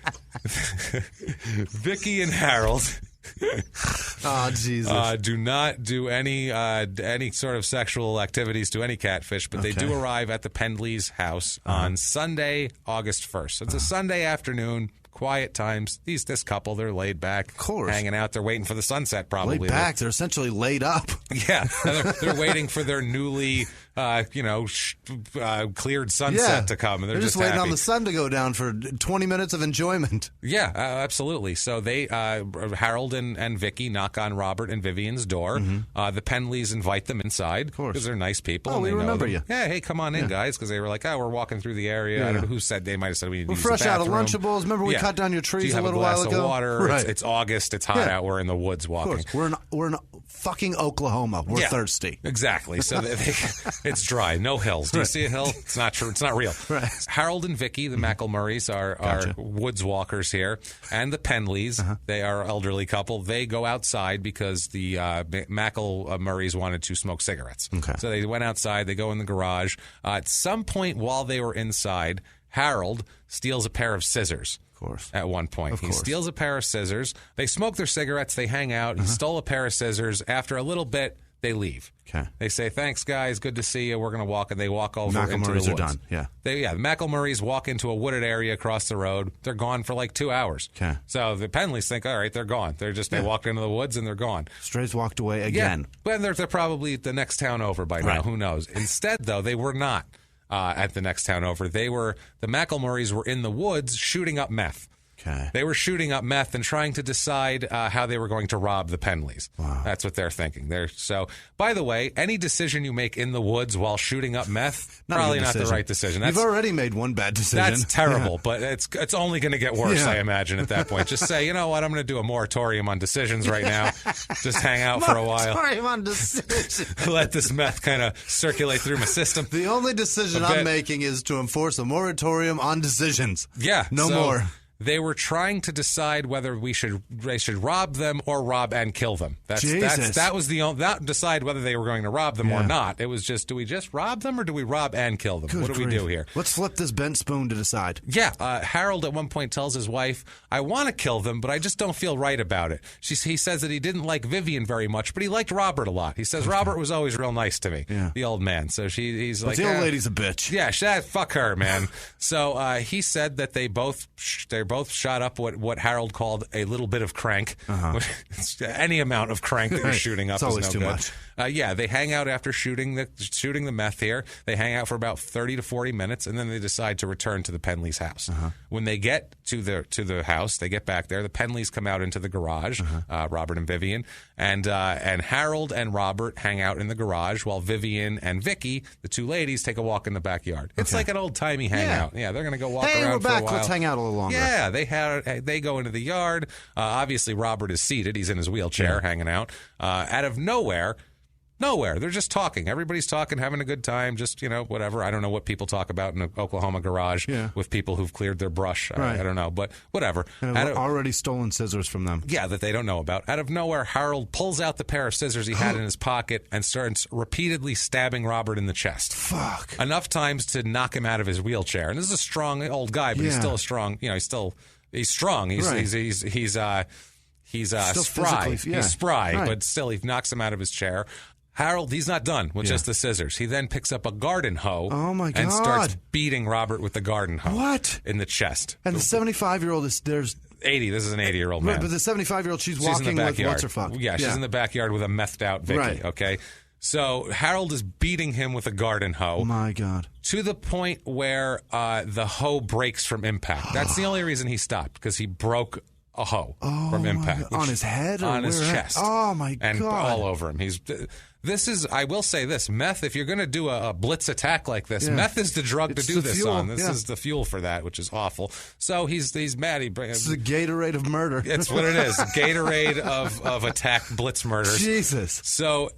Vicky and Harold. Oh, Jesus. Do not do any sort of sexual activities to any catfish, but they do arrive at the Pendley's house on Sunday, August 1st. So it's a Sunday afternoon, quiet times. This couple, they're laid back, of course, hanging out. They're waiting for the sunset, probably. Laid back. They're essentially laid up. Yeah, they're waiting for their newly cleared sunset to come, and they're just waiting happy on the sun to go down for 20 minutes of enjoyment. Yeah, absolutely. So they, Harold and Vicky, knock on Robert and Vivian's door. The Penleys invite them inside, of course, because they're nice people. Oh, and we remember you. Yeah, hey, come on in, guys, because they were like, we're walking through the area. Yeah. I don't know who said. They might have said we need to use fresh the bathroom. out of Lunchables. Remember we cut down your trees a little while ago? Do you have a glass of water? Right. It's August. It's hot out. We're in the woods walking. Of course. We're in fucking Oklahoma. We're thirsty. Exactly. So it's dry. No hills. Do you see a hill? It's not true. It's not real. Right. Harold and Vicky, the McElmurrays, are woods walkers here. And the Penleys, they are an elderly couple. They go outside because the McElmurrays wanted to smoke cigarettes. Okay. So they went outside. They go in the garage. At some point while they were inside, Harold steals a pair of scissors. Course. At one point. He steals a pair of scissors. They smoke their cigarettes. They hang out. He stole a pair of scissors. After a little bit, they leave. Okay. They say, thanks, guys. Good to see you. We're going to walk. And they walk over into the woods. are done. Yeah. The McElmurrays walk into a wooded area across the road. They're gone for like 2 hours. Okay. So the Penleys think, all right, they're gone. They walked into the woods and they're gone. Strays walked away again. Yeah. Well, they're probably the next town over by now. Who knows? Instead, though, they were not at the next town over. The McElmurrays were in the woods shooting up meth. Okay. They were shooting up meth and trying to decide how they were going to rob the Penleys. Wow. That's what they're thinking. So, by the way, any decision you make in the woods while shooting up meth, probably not the right decision. You've already made one bad decision. That's terrible, but it's only going to get worse, I imagine, at that point. Just say, you know what, I'm going to do a moratorium on decisions right now. Just hang out for a while. Moratorium on decisions. Let this meth kind of circulate through my system. The only decision I'm making is to enforce a moratorium on decisions. Yeah. No more. They were trying to decide whether they should rob them or rob and kill them. That was decide whether they were going to rob them or not. It was just, do we just rob them or do we rob and kill them? What do we do here? Let's flip this bent spoon to decide. Yeah. Harold at one point tells his wife, I want to kill them, but I just don't feel right about it. He says that he didn't like Vivian very much, but he liked Robert a lot. He says Robert was always real nice to me, the old man. So he's like, the old lady's a bitch. Yeah, fuck her, man. So he said that they both shot up what Harold called a little bit of crank. Any amount of crank that you're shooting up is no too good. Much. They hang out after shooting the meth here. They hang out for about 30 to 40 minutes, and then they decide to return to the Penleys' house. When they get to the house, they get back there. The Penleys come out into the garage, Robert and Vivian, and Harold and Robert hang out in the garage while Vivian and Vicky, the two ladies, take a walk in the backyard. It's like an old-timey hangout. Yeah, they're going to go walk around for a while. Let's hang out a little longer. Yeah, they go into the yard. Obviously, Robert is seated. He's in his wheelchair hanging out. Out of nowhere, they're just talking. Everybody's talking, having a good time, just, whatever. I don't know what people talk about in an Oklahoma garage with people who've cleared their brush. I don't know, but whatever. And already stolen scissors from them. Yeah, that they don't know about. Out of nowhere, Harold pulls out the pair of scissors he had in his pocket and starts repeatedly stabbing Robert in the chest. Fuck. Enough times to knock him out of his wheelchair. And this is a strong old guy, but he's still a strong, he's strong. He's spry. He's spry, but still he knocks him out of his chair. Harold, he's not done with just the scissors. He then picks up a garden hoe and starts beating Robert with the garden hoe. What? In the chest. And the 75-year-old there's 80. This is an 80-year-old man. Right, but the 75-year-old, she's walking in the backyard. with what's-her-fuck. Yeah, she's in the backyard with a methed-out Vicky, okay? So Harold is beating him with a garden hoe. Oh, my God. To the point where the hoe breaks from impact. That's the only reason he stopped, because he broke a hoe from impact. On his head? On his chest. Oh, my God. And all over him. I will say this, meth, if you're going to do a blitz attack like this, meth is the drug to do this fuel. on. This is the fuel for that, which is awful. So he's mad. It's the Gatorade of murder. It's what it is. Gatorade of attack blitz murders. Jesus. So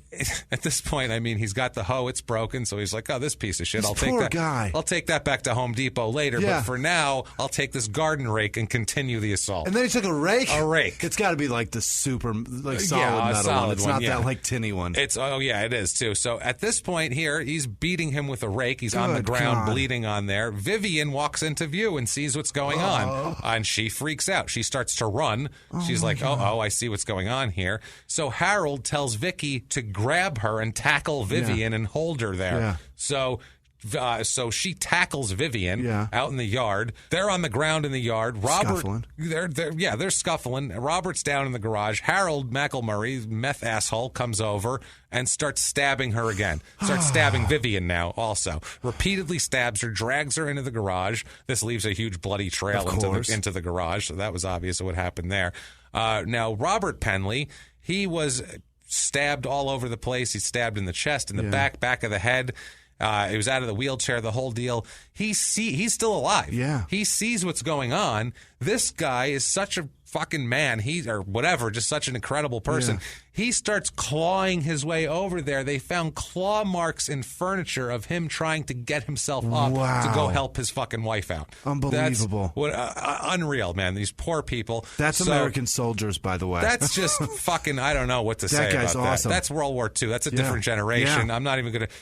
at this point, he's got the hoe. It's broken. So he's like, oh, this piece of shit. Guy. I'll take that back to Home Depot later. Yeah. But for now, I'll take this garden rake and continue the assault. And then he took a rake? A rake. It's got to be like the super solid metal solid one. It's not that tinny one. Oh, yeah, it is, too. So at this point here, he's beating him with a rake. He's on the ground, bleeding on there. Vivian walks into view and sees what's going on. And she freaks out. She starts to run. She's like, I see what's going on here. So Harold tells Vicky to grab her and tackle Vivian and hold her there. Yeah. So she tackles Vivian out in the yard. They're on the ground in the yard. Scuffling. They're scuffling. Robert's down in the garage. Harold McElmurray, meth asshole, comes over and starts stabbing her again. Starts stabbing Vivian now also. Repeatedly stabs her, drags her into the garage. This leaves a huge bloody trail into the garage, so that was obvious what happened there. Now, Robert Penley, he was stabbed all over the place. He's stabbed in the chest, in the back of the head. He was out of the wheelchair, the whole deal. He's still alive. Yeah. He sees what's going on. This guy is such a fucking man. Just such an incredible person. Yeah. He starts clawing his way over there. They found claw marks in furniture of him trying to get himself up to go help his fucking wife out. Unbelievable. Unreal, man. These poor people. That's American soldiers, by the way. That's just fucking, I don't know what to say about that. That guy's awesome. That's World War II. That's a different generation. Yeah. I'm not even going to...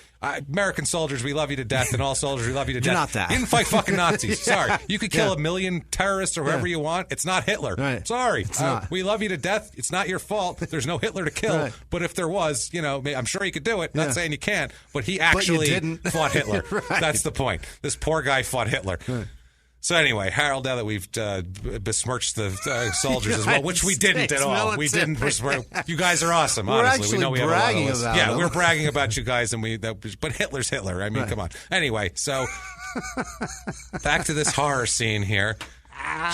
American soldiers, we love you to death, and all soldiers, we love you to death. You're not that. You didn't fight fucking Nazis. Sorry. You could kill a million terrorists or whoever you want. It's not Hitler. Right. Sorry. It's not. We love you to death. It's not your fault. There's no Hitler to kill. Right. But if there was, I'm sure he could do it. Not saying you can't, but he actually fought Hitler. Right. That's the point. This poor guy fought Hitler. Right. So anyway, Harold, now that we've besmirched the soldiers as well, which we didn't at all. Military. We didn't besmirch. You guys are awesome, honestly. We know we have a lot of listeners. about Yeah, them. we're bragging about you guys, but Hitler's Hitler. I mean, come on. Anyway, so back to this horror scene here.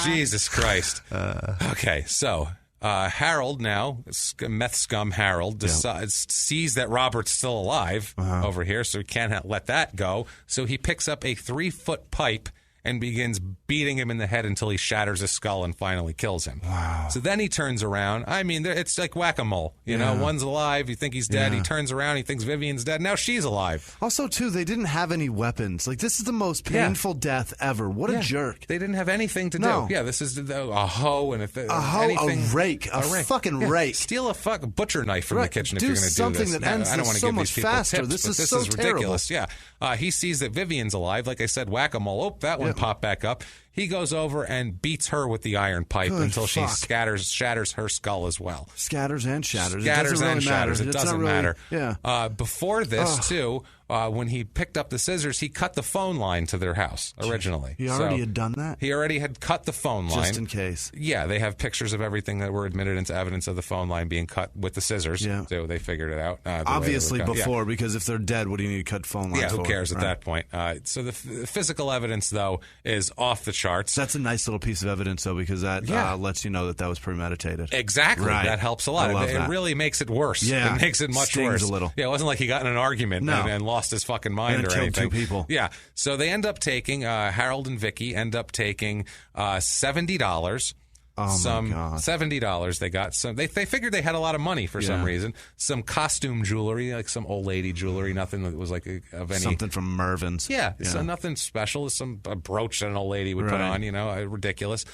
Jesus Christ. Okay, so Harold now, meth scum Harold, sees that Robert's still alive over here, so he can't let that go. So he picks up a 3-foot pipe and begins beating him in the head until he shatters his skull and finally kills him. Wow. So then he turns around. I mean, it's like whack-a-mole. You know, one's alive, you think he's dead. He turns around, he thinks Vivian's dead. Now she's alive. Also, too, they didn't have any weapons. Like, this is the most painful death ever. What a jerk. They didn't have anything to do. Yeah, this is a hoe and a rake. A fucking rake. Steal a butcher knife from the kitchen if you're going to do this. Do something that ends I don't want to so give much these people faster. tips, This but is so ridiculous. terrible. Yeah. He sees that Vivian's alive. Like I said, whack-a-mole. Oh, that one popped back up. He goes over and beats her with the iron pipe until she shatters her skull as well. Scatters and shatters. Scatters and shatters. It doesn't matter. Yeah. Before this, too, when he picked up the scissors, he cut the phone line to their house originally. He already had done that? He already had cut the phone line. Just in case. Yeah, they have pictures of everything that were admitted into evidence of the phone line being cut with the scissors. Yeah. So they figured it out. Obviously before, because if they're dead, what do you need to cut phone lines for? Yeah, who cares at that point? So the physical evidence, though, is off the charts. That's a nice little piece of evidence, though, because that lets you know that was premeditated. Exactly. Right. That helps a lot. It really makes it worse. Yeah. It makes it much worse. A little. Yeah, it wasn't like he got in an argument and lost his fucking mind or anything. Killed 2 people. Yeah. So they end up taking, Harold and Vicky end up taking $70. My God. $70 they got. They figured they had a lot of money for some reason. Some costume jewelry, like some old lady jewelry, nothing that was like of any... Something from Mervin's. Yeah, so nothing special. A brooch that an old lady would put on, ridiculous.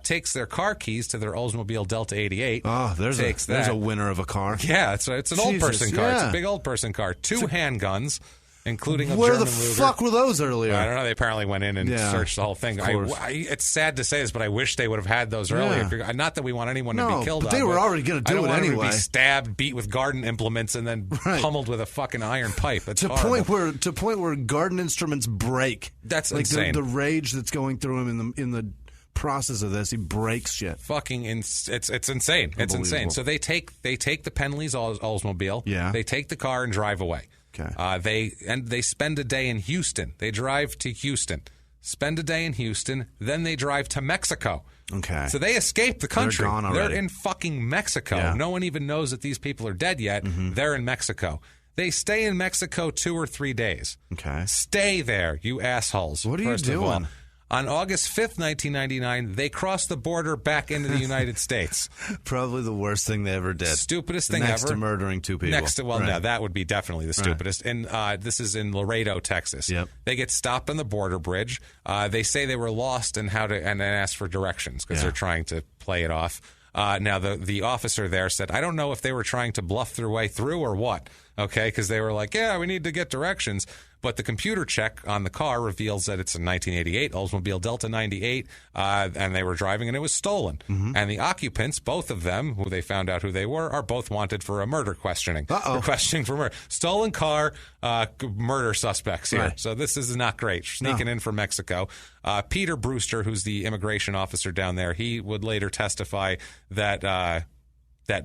Takes their car keys to their Oldsmobile Delta 88. Oh, there's a winner of a car. Yeah, it's an old person car. It's a big old person car. 2 handguns. Including a Where German the Luger. fuck were those earlier? I don't know. They apparently went in and searched the whole thing. It's sad to say this, but I wish they would have had those earlier. Not that we want anyone to be killed. But they were already going to do it anyway. I don't want to be stabbed, beat with garden implements, and then pummeled with a fucking iron pipe. That's horrible. To point where garden instruments break. That's like insane. The rage that's going through him in the process of this, he breaks shit. Fucking it's insane. It's insane. So they take the Penley's Oldsmobile. Yeah. They take the car and drive away. Okay. They spend a day in Houston. They drive to Houston, spend a day in Houston, then they drive to Mexico. Okay. So they escaped the country. They're gone already. They're in fucking Mexico. Yeah. No one even knows that these people are dead yet. Mm-hmm. They're in Mexico. They stay in Mexico 2 or 3 days. Okay. Stay there, you assholes. What are you doing? On August 5th, 1999, they crossed the border back into the United States. Probably the worst thing they ever did. Stupidest thing Next ever. to murdering 2 people. No, that would be definitely the stupidest. And this is in Laredo, Texas. Yep. They get stopped on the border bridge. They say they were lost and ask for directions because they're trying to play it off. Now, the officer there said, I don't know if they were trying to bluff their way through or what, okay, because they were like, we need to get directions. But the computer check on the car reveals that it's a 1988 Oldsmobile Delta 98, and they were driving, and it was stolen. Mm-hmm. And the occupants, both of them, who they found out who they were, are both wanted for a murder questioning. For questioning for murder. Stolen car, murder suspects here. Right. So this is not great. Sneaking in from Mexico. Peter Brewster, who's the immigration officer down there, he would later testify that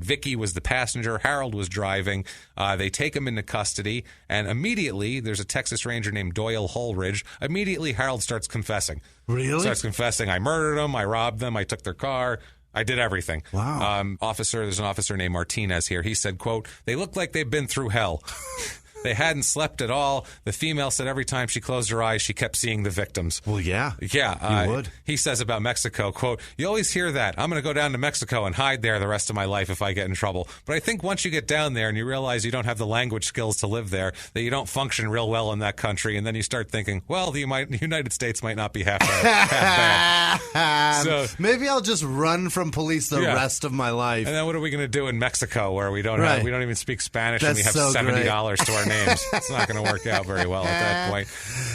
Vicky was the passenger, Harold was driving. They take him into custody, and immediately, there's a Texas Ranger named Doyle Holridge. Immediately, Harold starts confessing. Really? Starts confessing, I murdered them, I robbed them, I took their car. I did everything. Wow. There's an officer named Martinez here. He said, quote, they look like they've been through hell. They hadn't slept at all. The female said every time she closed her eyes, she kept seeing the victims. Well, yeah. Yeah. You would. He says about Mexico, quote, you always hear that. I'm going to go down to Mexico and hide there the rest of my life if I get in trouble. But I think once you get down there and you realize you don't have the language skills to live there, that you don't function real well in that country, and then you start thinking, well, the United States might not be half bad. So maybe I'll just run from police the rest of my life. And then what are we going to do in Mexico where we don't even speak Spanish and we have $70 to our names. It's not going to work out very well at that point.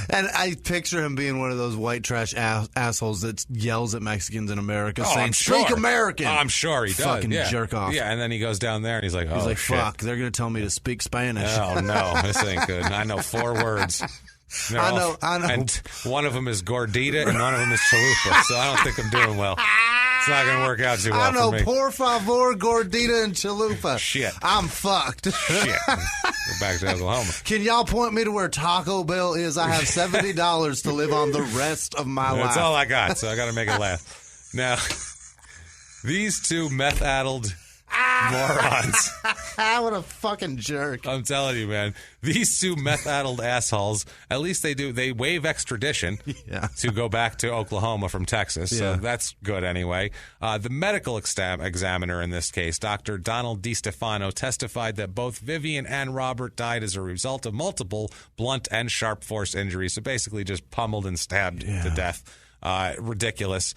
And I picture him being one of those white trash assholes that yells at Mexicans in America saying, I'm sure. "Speak American." I'm sure he does. Fucking jerk off. Yeah, and then he goes down there and he's like, oh, He's like, shit. fuck, they're going to tell me to speak Spanish. Oh, no, this ain't good. I know 4 words. I know. And one of them is gordita and one of them is chalupa, so I don't think I'm doing well. It's not going to work out too well for me. Por favor, gordita and chalupa. Shit. I'm fucked. Shit. Go back to Oklahoma. Can y'all point me to where Taco Bell is? I have $70 to live on the rest of my life. That's all I got, so I got to make it laugh. Now, these 2 meth-addled morons. What a fucking jerk. I'm telling you, man. These 2 meth-addled assholes, at least they waive extradition to go back to Oklahoma from Texas. So that's good anyway. The medical examiner in this case, Dr. Donald DiStefano, testified that both Vivian and Robert died as a result of multiple blunt and sharp force injuries. So basically just pummeled and stabbed to death. Ridiculous.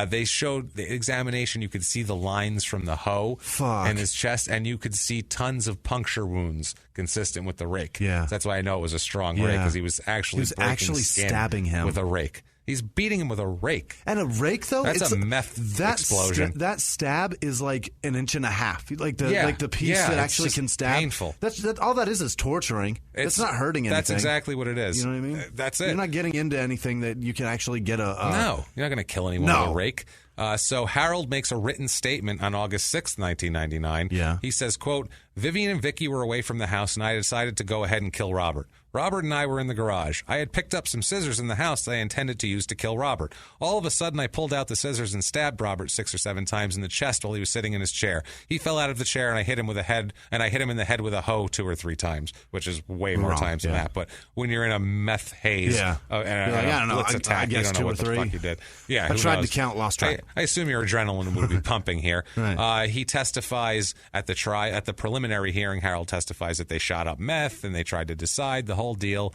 They showed the examination. You could see the lines from the hoe in his chest, and you could see tons of puncture wounds consistent with the rake. Yeah. So that's why I know it was a strong rake, because he was actually stabbing him with a rake. He's beating him with a rake. And a rake, though? That's a meth explosion. That stab is like 1.5 inches. Like the piece that actually can stab. Painful. All that is torturing. It's not hurting anything. That's exactly what it is. You know what I mean? That's it. You're not getting into anything that you can actually get No, you're not going to kill anyone with a rake. So Harold makes a written statement on August 6th, 1999. Yeah. He says, quote, Vivian and Vicky were away from the house, and I decided to go ahead and kill Robert. Robert and I were in the garage. I had picked up some scissors in the house that I intended to use to kill Robert. All of a sudden, I pulled out the scissors and stabbed Robert 6 or 7 times in the chest while he was sitting in his chair. He fell out of the chair, and I hit him in the head with a hoe 2 or 3 times, which is way more times than that. But when you're in a meth haze, I don't know. Attack, I guess you don't know 2 or what 3. the fuck you did. Yeah, I tried to count, lost track. I assume your adrenaline would be pumping here. Right. He testifies at the preliminary hearing. Harold testifies that they shot up meth and they tried to decide the whole deal.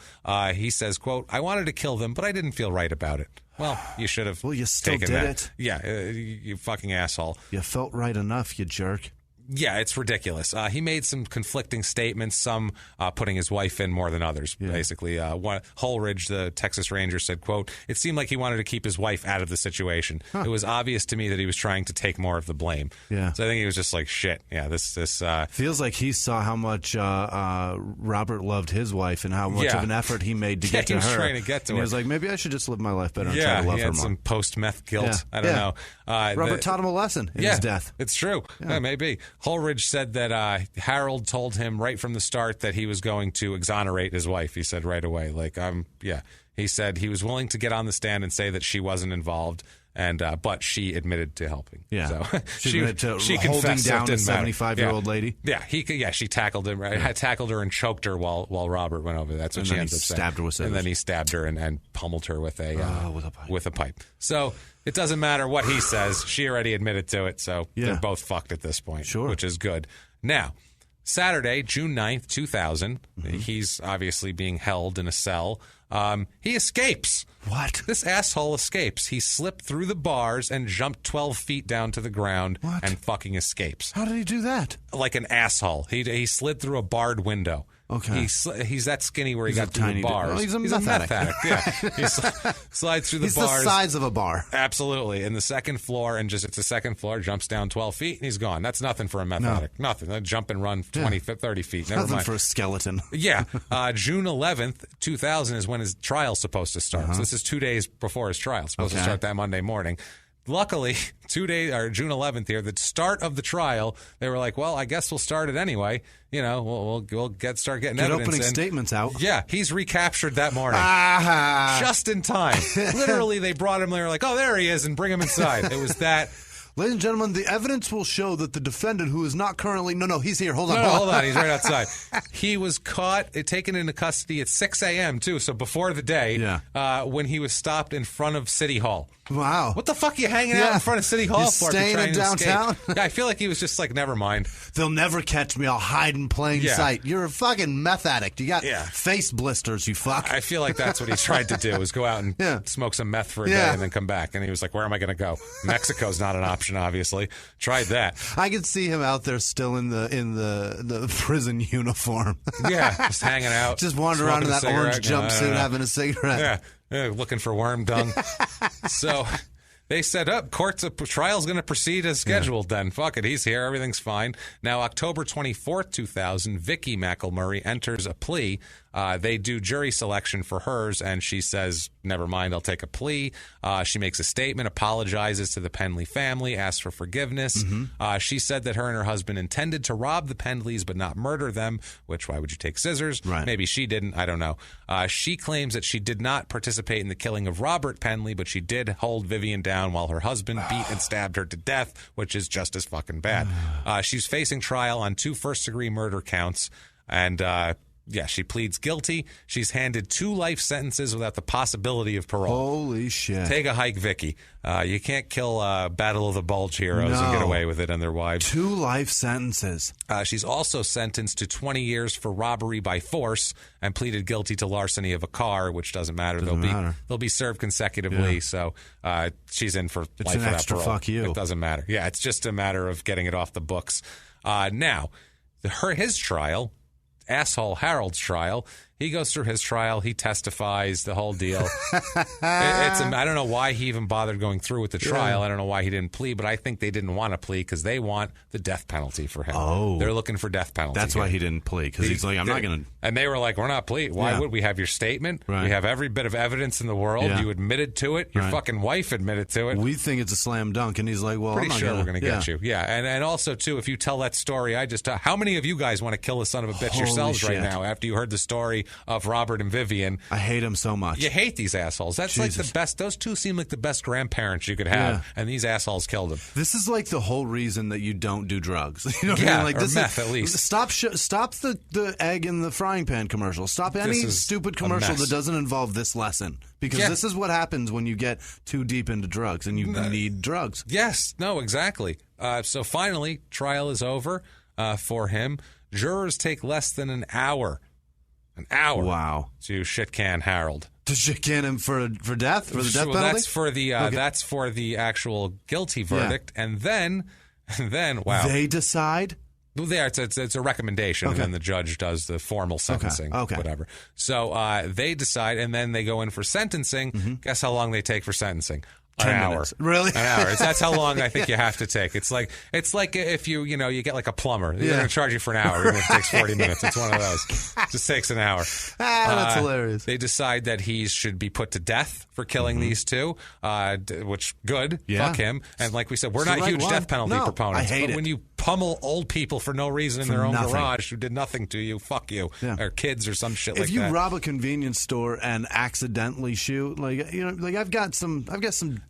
He says, quote, I wanted to kill them, but I didn't feel right about it. Well, you should have. Well, you still taken did that. it. Yeah, you fucking asshole. You felt right enough, you jerk. Yeah, it's ridiculous. He made some conflicting statements, some putting his wife in more than others, basically. Holridge, the Texas Ranger, said, quote, it seemed like he wanted to keep his wife out of the situation. It was obvious to me that he was trying to take more of the blame. Yeah. So I think he was just like, shit, yeah, this feels like he saw how much Robert loved his wife and how much of an effort he made to get to her. He was trying to get to her. He was like, maybe I should just live my life better and try to love he her had more. some post-meth guilt. I don't know. Robert taught him a lesson in his death. It's true. Yeah, maybe. Holridge said that Harold told him right from the start that he was going to exonerate his wife. He said right away, He said he was willing to get on the stand and say that she wasn't involved, and but she admitted to helping. Yeah, so she admitted to she holding confessed down a it didn't matter. 75-year-old lady. Yeah, she tackled him. Right? Tackled her and choked her while Robert went over. That's what and she then ends he up saying. Stabbed her with scissors. And then he stabbed her and pummeled her with a pipe. With a pipe. So it doesn't matter what he says. She already admitted to it. So they're both fucked at this point. Sure, which is good. Now, Saturday, June 9th, 2000, he's obviously being held in a cell. He escapes. What? This asshole escapes. He slipped through the bars and jumped 12 feet down to the ground and fucking escapes. How did he do that? Like an asshole. He slid through a barred window. Okay. He's that skinny where he got through the bars. Oh, he's a meth addict. Yeah. He slides through the bars. He's the size of a bar. Absolutely. And the second floor, it's the second floor, jumps down 12 feet, and he's gone. That's nothing for a meth addict. Nothing. That jump and run 20, 30 feet. Never Nothing mind. for a skeleton. Yeah. June 11th, 2000 is when his trial's supposed to start. So this is 2 days before his trial. It's supposed to start that Monday morning. Luckily, June 11th here, the start of the trial, they were like, well, I guess we'll start it anyway. You know, we'll start getting evidence. Opening statements out. Yeah, he's recaptured that morning. Just in time. Literally, they brought him, they were like, oh, there he is, and bring him inside. It was that. Ladies and gentlemen, the evidence will show that the defendant, who is not currently... No, he's here. Hold on. Hold on. He's right outside. He was caught, taken into custody at 6 a.m., too, so before the day, when he was stopped in front of City Hall. Wow. What the fuck are you hanging out in front of City Hall for? Staying in downtown? Yeah, I feel like he was just like, never mind. They'll never catch me. I'll hide in plain sight. You're a fucking meth addict. You got face blisters, you fuck. I feel like that's what he tried to do, was go out and smoke some meth for a day and then come back. And he was like, where am I going to go? Mexico's not an option, obviously. Tried that. I could see him out there still in the prison uniform. Yeah, just hanging out. Just wandering around in that orange jumpsuit having a cigarette. Yeah, looking for worm dung. So they said, trial's going to proceed as scheduled then. Fuck it, he's here. Everything's fine. Now, October 24th, 2000, Vicky McElmurray enters a plea. They do jury selection for hers, and she says, never mind, I'll take a plea. She makes a statement, apologizes to the Penley family, asks for forgiveness. She said that her and her husband intended to rob the Penleys but not murder them, which, why would you take scissors? Right. Maybe she didn't. I don't know. She claims that she did not participate in the killing of Robert Penley, but she did hold Vivian down while her husband beat and stabbed her to death, which is just as fucking bad. She's facing trial on 2 first-degree murder counts, and she pleads guilty. She's handed 2 life sentences without the possibility of parole. Holy shit. Take a hike, Vicky. You can't kill Battle of the Bulge heroes and get away with it and their wives. 2 life sentences. She's also sentenced to 20 years for robbery by force and pleaded guilty to larceny of a car, which doesn't matter. They'll be served consecutively. So she's in for life without parole. It's an extra fuck you. It doesn't matter. Yeah, it's just a matter of getting it off the books. Now, his trial, asshole Harold's trial, he goes through his trial, he testifies, the whole deal. I don't know why he even bothered going through with the trial. I don't know why he didn't plea, but I think they didn't want to plea because they want the death penalty for him. Oh. They're looking for death penalty. That's why he didn't plea, because he's like, I'm not going to. And they were like, we're not plea. Why would we have your statement? Right. We have every bit of evidence in the world. You admitted to it. Your fucking wife admitted to it. We think it's a slam dunk. And he's like, well, pretty I'm not sure we're going to get you. Yeah. And also, too, if you tell that story, how many of you guys want to kill the son of a bitch yourselves right now after you heard the story of Robert and Vivian? I hate him so much. You hate these assholes. That's like the best. Those two seem like the best grandparents you could have, and these assholes killed them. This is like the whole reason that you don't do drugs. You know what I mean? Like, or meth at least. Stop the egg in the frying pan commercial. Stop any stupid commercial that doesn't involve this lesson. Because this is what happens when you get too deep into drugs and you need drugs. Yes. No, exactly. So finally, trial is over for him. Jurors take less than an hour. Wow. To shit can Harold. To shit can him for death? For the death penalty? That's for the actual guilty verdict. And then wow. They decide? There, it's a recommendation, and then the judge does the formal sentencing, whatever. So they decide, and then they go in for sentencing. Guess how long they take for sentencing? 10 hour. minutes. Really? An hour. That's how long I think you have to take. It's like if you get like a plumber. They're going to charge you for an hour, even if it takes 40 minutes. It's one of those. It just takes an hour. That's hilarious. They decide that he should be put to death for killing these two, which, good. Yeah. Fuck him. And like we said, we're not huge death penalty proponents. I hate it. When you pummel old people for no reason in their own garage who did nothing to you, fuck you. Yeah. Or kids or some shit like that. If you rob a convenience store and accidentally shoot, I've got some.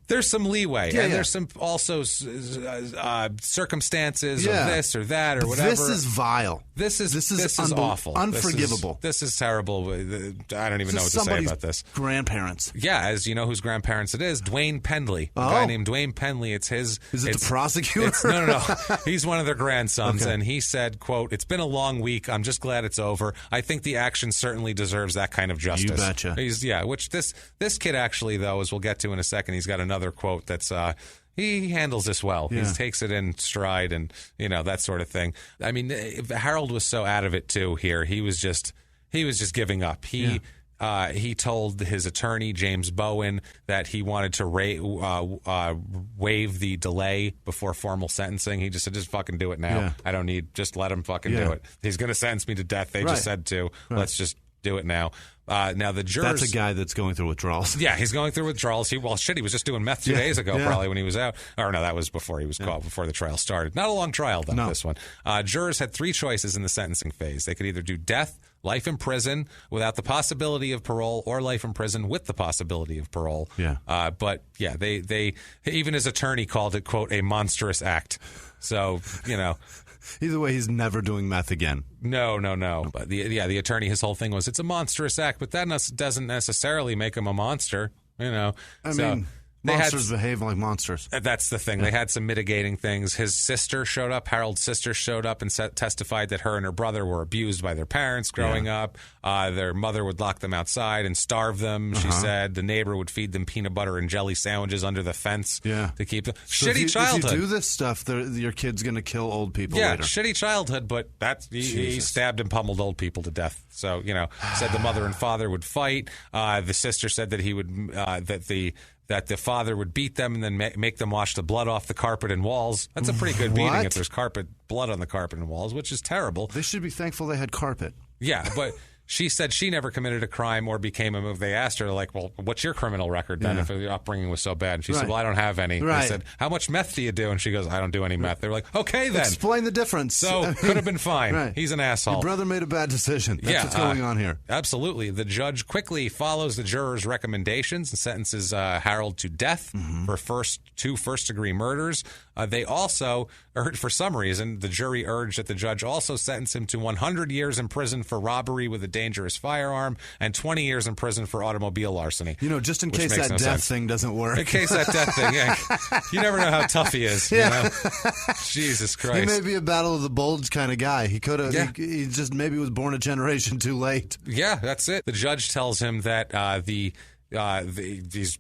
There's some leeway, and there's some also circumstances of this or that or whatever. This is vile. This is awful. Unforgivable. This is terrible. I don't even know what to say about this. Grandparents. Yeah, as you know whose grandparents it is, Dwayne Pendley. A guy named Dwayne Pendley. It's his. Is it the prosecutor? No. He's one of their grandsons, and he said, quote, "It's been a long week. I'm just glad it's over. I think the action certainly deserves that kind of justice." You betcha. Which this kid actually, though, as we'll get to in a second, he's got another quote that's he handles this well. Yeah. He takes it in stride and that sort of thing. I mean, Harold was so out of it too here. He was just giving up. He told his attorney, James Bowen, that he wanted to waive the delay before formal sentencing. He just said, just fucking do it now. Yeah. I don't need, just let him fucking do it. He's going to sentence me to death. They just said to. Right. Let's just do it now. Now the jurors. That's a guy that's going through withdrawals. Yeah, he's going through withdrawals. He was just doing meth 2 days ago, probably when he was out. Or no, that was before he was caught, before the trial started. Not a long trial, though, this one. Jurors had 3 choices in the sentencing phase. They could either do death, life in prison without the possibility of parole, or life in prison with the possibility of parole. Yeah. They even his attorney called it, quote, a monstrous act. So, Either way, he's never doing meth again. No. But the attorney, his whole thing was, it's a monstrous act, but that doesn't necessarily make him a monster. I mean, Monsters behave like monsters. That's the thing. They had some mitigating things. His sister showed up. Harold's sister showed up and testified that her and her brother were abused by their parents growing up. Their mother would lock them outside and starve them, she said. The neighbor would feed them peanut butter and jelly sandwiches under the fence to keep them. So shitty childhood. If you do this stuff, your kid's going to kill old people later. Shitty childhood, but he stabbed and pummeled old people to death. So, said the mother and father would fight. The sister said that he would that the father would beat them and then make them wash the blood off the carpet and walls. That's a pretty good beating if there's blood on the carpet and walls, which is terrible. They should be thankful they had carpet. Yeah, but she said she never committed a crime or became a move. They asked her, like, well, what's your criminal record then if your upbringing was so bad? And she said, well, I don't have any. They said, how much meth do you do? And she goes, I don't do any meth. They were like, okay, then. Explain the difference. So could have been fine. He's an asshole. Your brother made a bad decision. That's what's going on here. Absolutely. The judge quickly follows the jurors' recommendations and sentences Harold to death for two first-degree murders. They also, for some reason, the jury urged that the judge also sentence him to 100 years in prison for robbery with a dangerous firearm and 20 years in prison for automobile larceny. Just in case that death thing doesn't work. In case that death thing, you never know how tough he is. Jesus Christ. He may be a battle of the bulge kind of guy. He could have, he just maybe was born a generation too late. Yeah, that's it. The judge tells him that he's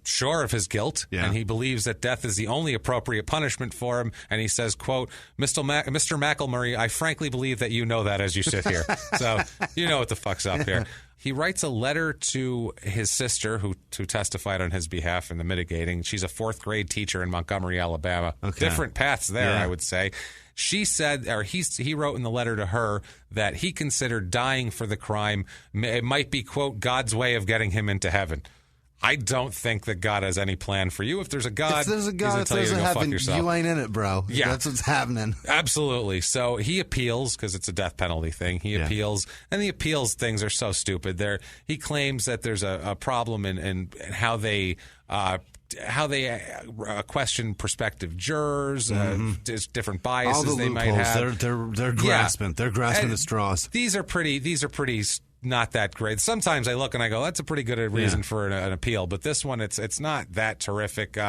sure of his guilt, and he believes that death is the only appropriate punishment for him. And he says, quote, Mr. McElmurray, I frankly believe that you know that as you sit here. So you know what the fuck's up here. He writes a letter to his sister who testified on his behalf in the mitigating. She's a fourth grade teacher in Montgomery, Alabama. Okay. Different paths there, I would say. She said, or he wrote in the letter to her that he considered dying for the crime. It might be, quote, God's way of getting him into heaven. I don't think that God has any plan for you. If there's a God, if there's a God, he's going to tell you to go fuck yourself. You ain't in it, bro. Yeah. That's what's happening. Absolutely. So he appeals because it's a death penalty thing. He appeals, and the appeals things are so stupid. He claims that there's a problem in how they question prospective jurors, different biases all the they might loopholes. have. They're grasping. They're grasping at straws. These are pretty not that great. Sometimes I look and I go, that's a pretty good reason for an appeal. But this one, it's not that terrific.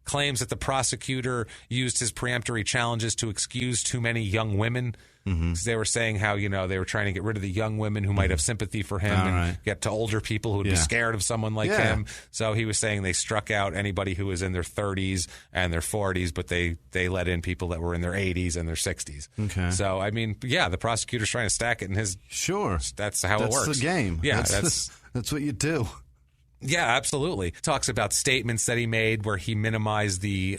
Claims that the prosecutor used his preemptory challenges to excuse too many young women. They were saying how, they were trying to get rid of the young women who might have sympathy for him and get to older people who would be scared of someone like him. So he was saying they struck out anybody who was in their 30s and their 40s, but they let in people that were in their 80s and their 60s. Okay. So, I mean, the prosecutor's trying to stack it in his... Sure. That's how it works. That's the game. Yeah, that's what you do. Yeah, absolutely. Talks about statements that he made where he minimized the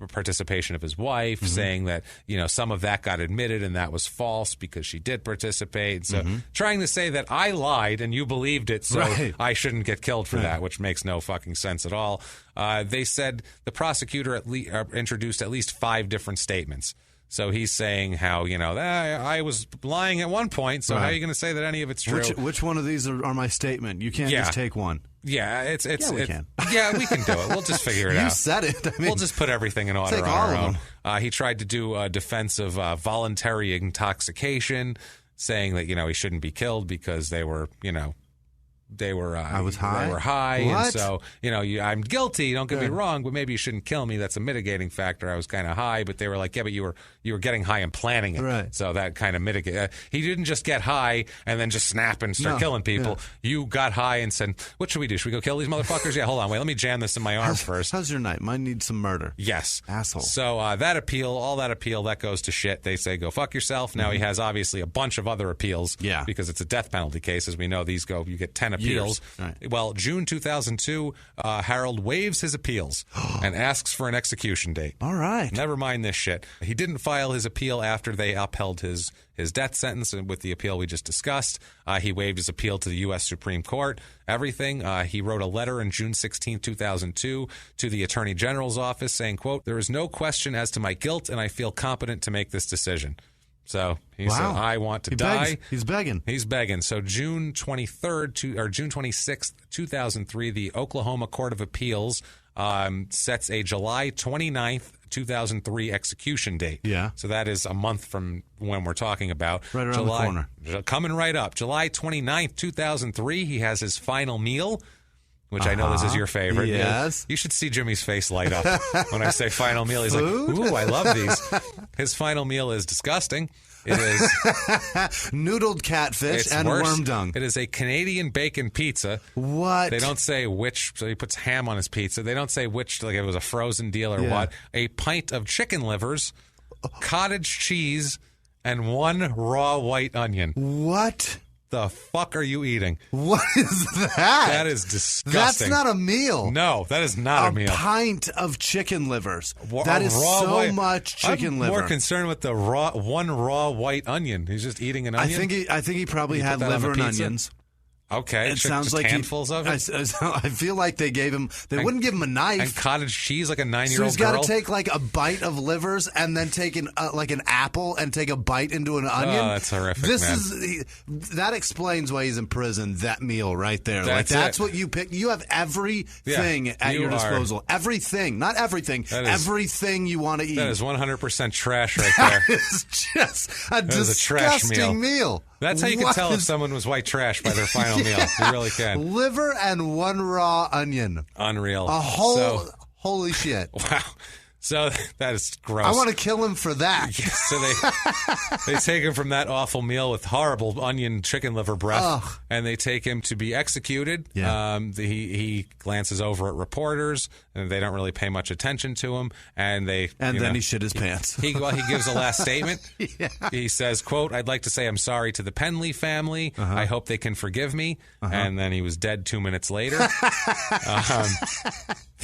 participation of his wife, saying that, some of that got admitted and that was false because she did participate. So trying to say that I lied and you believed it, so I shouldn't get killed for that, which makes no fucking sense at all. They said the prosecutor introduced at least 5 different statements. So he's saying how, I was lying at one point, so how are you going to say that any of it's true? Which one of these are my statement? You can't just take one. Yeah, we can. Yeah, we can do it. We'll just figure it out. You said it. We'll just put everything in order on our own. He tried to do a defense of voluntary intoxication, saying that, he shouldn't be killed because they were, I was high. They were high, and so I'm guilty. Don't get me wrong, but maybe you shouldn't kill me. That's a mitigating factor. I was kind of high, but they were like, but you were getting high and planning it, right? So that kind of mitigated. He didn't just get high and then just snap and start killing people. Yeah. You got high and said, "What should we do? Should we go kill these motherfuckers?" Yeah, hold on, wait, let me jam this in my arm first. How's your night? Mine needs some murder. Yes, asshole. So all that appeal, that goes to shit. They say go fuck yourself. Now he has obviously a bunch of other appeals, because it's a death penalty case. As we know, these go. You get 10 appeals. Right. Well, June 2002, Harold waives his appeals and asks for an execution date. All right. Never mind this shit. He didn't file his appeal after they upheld his death sentence with the appeal we just discussed. He waived his appeal to the U.S. Supreme Court. Everything. He wrote a letter on June 16, 2002 to the Attorney General's office saying, quote, "There is no question as to my guilt and I feel competent to make this decision." So he said, "I want to die." He's begging. He's begging. So June 26th, 2003, the Oklahoma Court of Appeals sets a July 29th, 2003 execution date. Yeah. So that is a month from when we're talking about. Right around the corner. Coming right up. July 29th, 2003, he has his final meal. which I know this is your favorite. Yes. You should see Jimmy's face light up when I say final meal. He's Food? like, ooh, I love these. His final meal is disgusting. It is noodled catfish and worse. worm dung. It is a Canadian bacon pizza. What? They don't say which, so he puts ham on his pizza. They don't say which, like it was a frozen deal or what. A pint of chicken livers, cottage cheese, and 1 raw white onion. What? The fuck are you eating? What is that? That is disgusting. That's not a meal. No, that is not a meal. A pint of chicken livers. A That is raw so white- much chicken I'm liver. more concerned with the 1 raw white onion. He's just eating an onion. I think he probably had put that on liver the and pizza? onions. Okay, It sounds like handfuls of it. I feel like they gave him. They wouldn't give him a knife. And cottage cheese like a 9-year-old So he's girl. got to take like a bite of livers and then take like an apple and take a bite into an onion. Oh, that's horrific, That explains why he's in prison. That meal right there. That's what you pick. You have everything at you your are- disposal. Everything, not everything. Everything you want to eat. That is 100% trash right there. It's just a is a trash disgusting meal. That's how you can What tell if is- someone was white trash by their final meal. You really can. Liver and 1 raw onion. Unreal. A whole. So, Holy shit. wow. So that is gross. I want to kill him for that. So they take him from that awful meal with horrible onion chicken liver breath, Ugh. and they take him to be executed. Yeah. He glances over at reporters, and they don't really pay much attention to him. And then he shit his pants. He gives a last statement. Yeah. He says, "quote I'd like to say I'm sorry to the Penley family. I hope they can forgive me." And then he was dead 2 minutes later.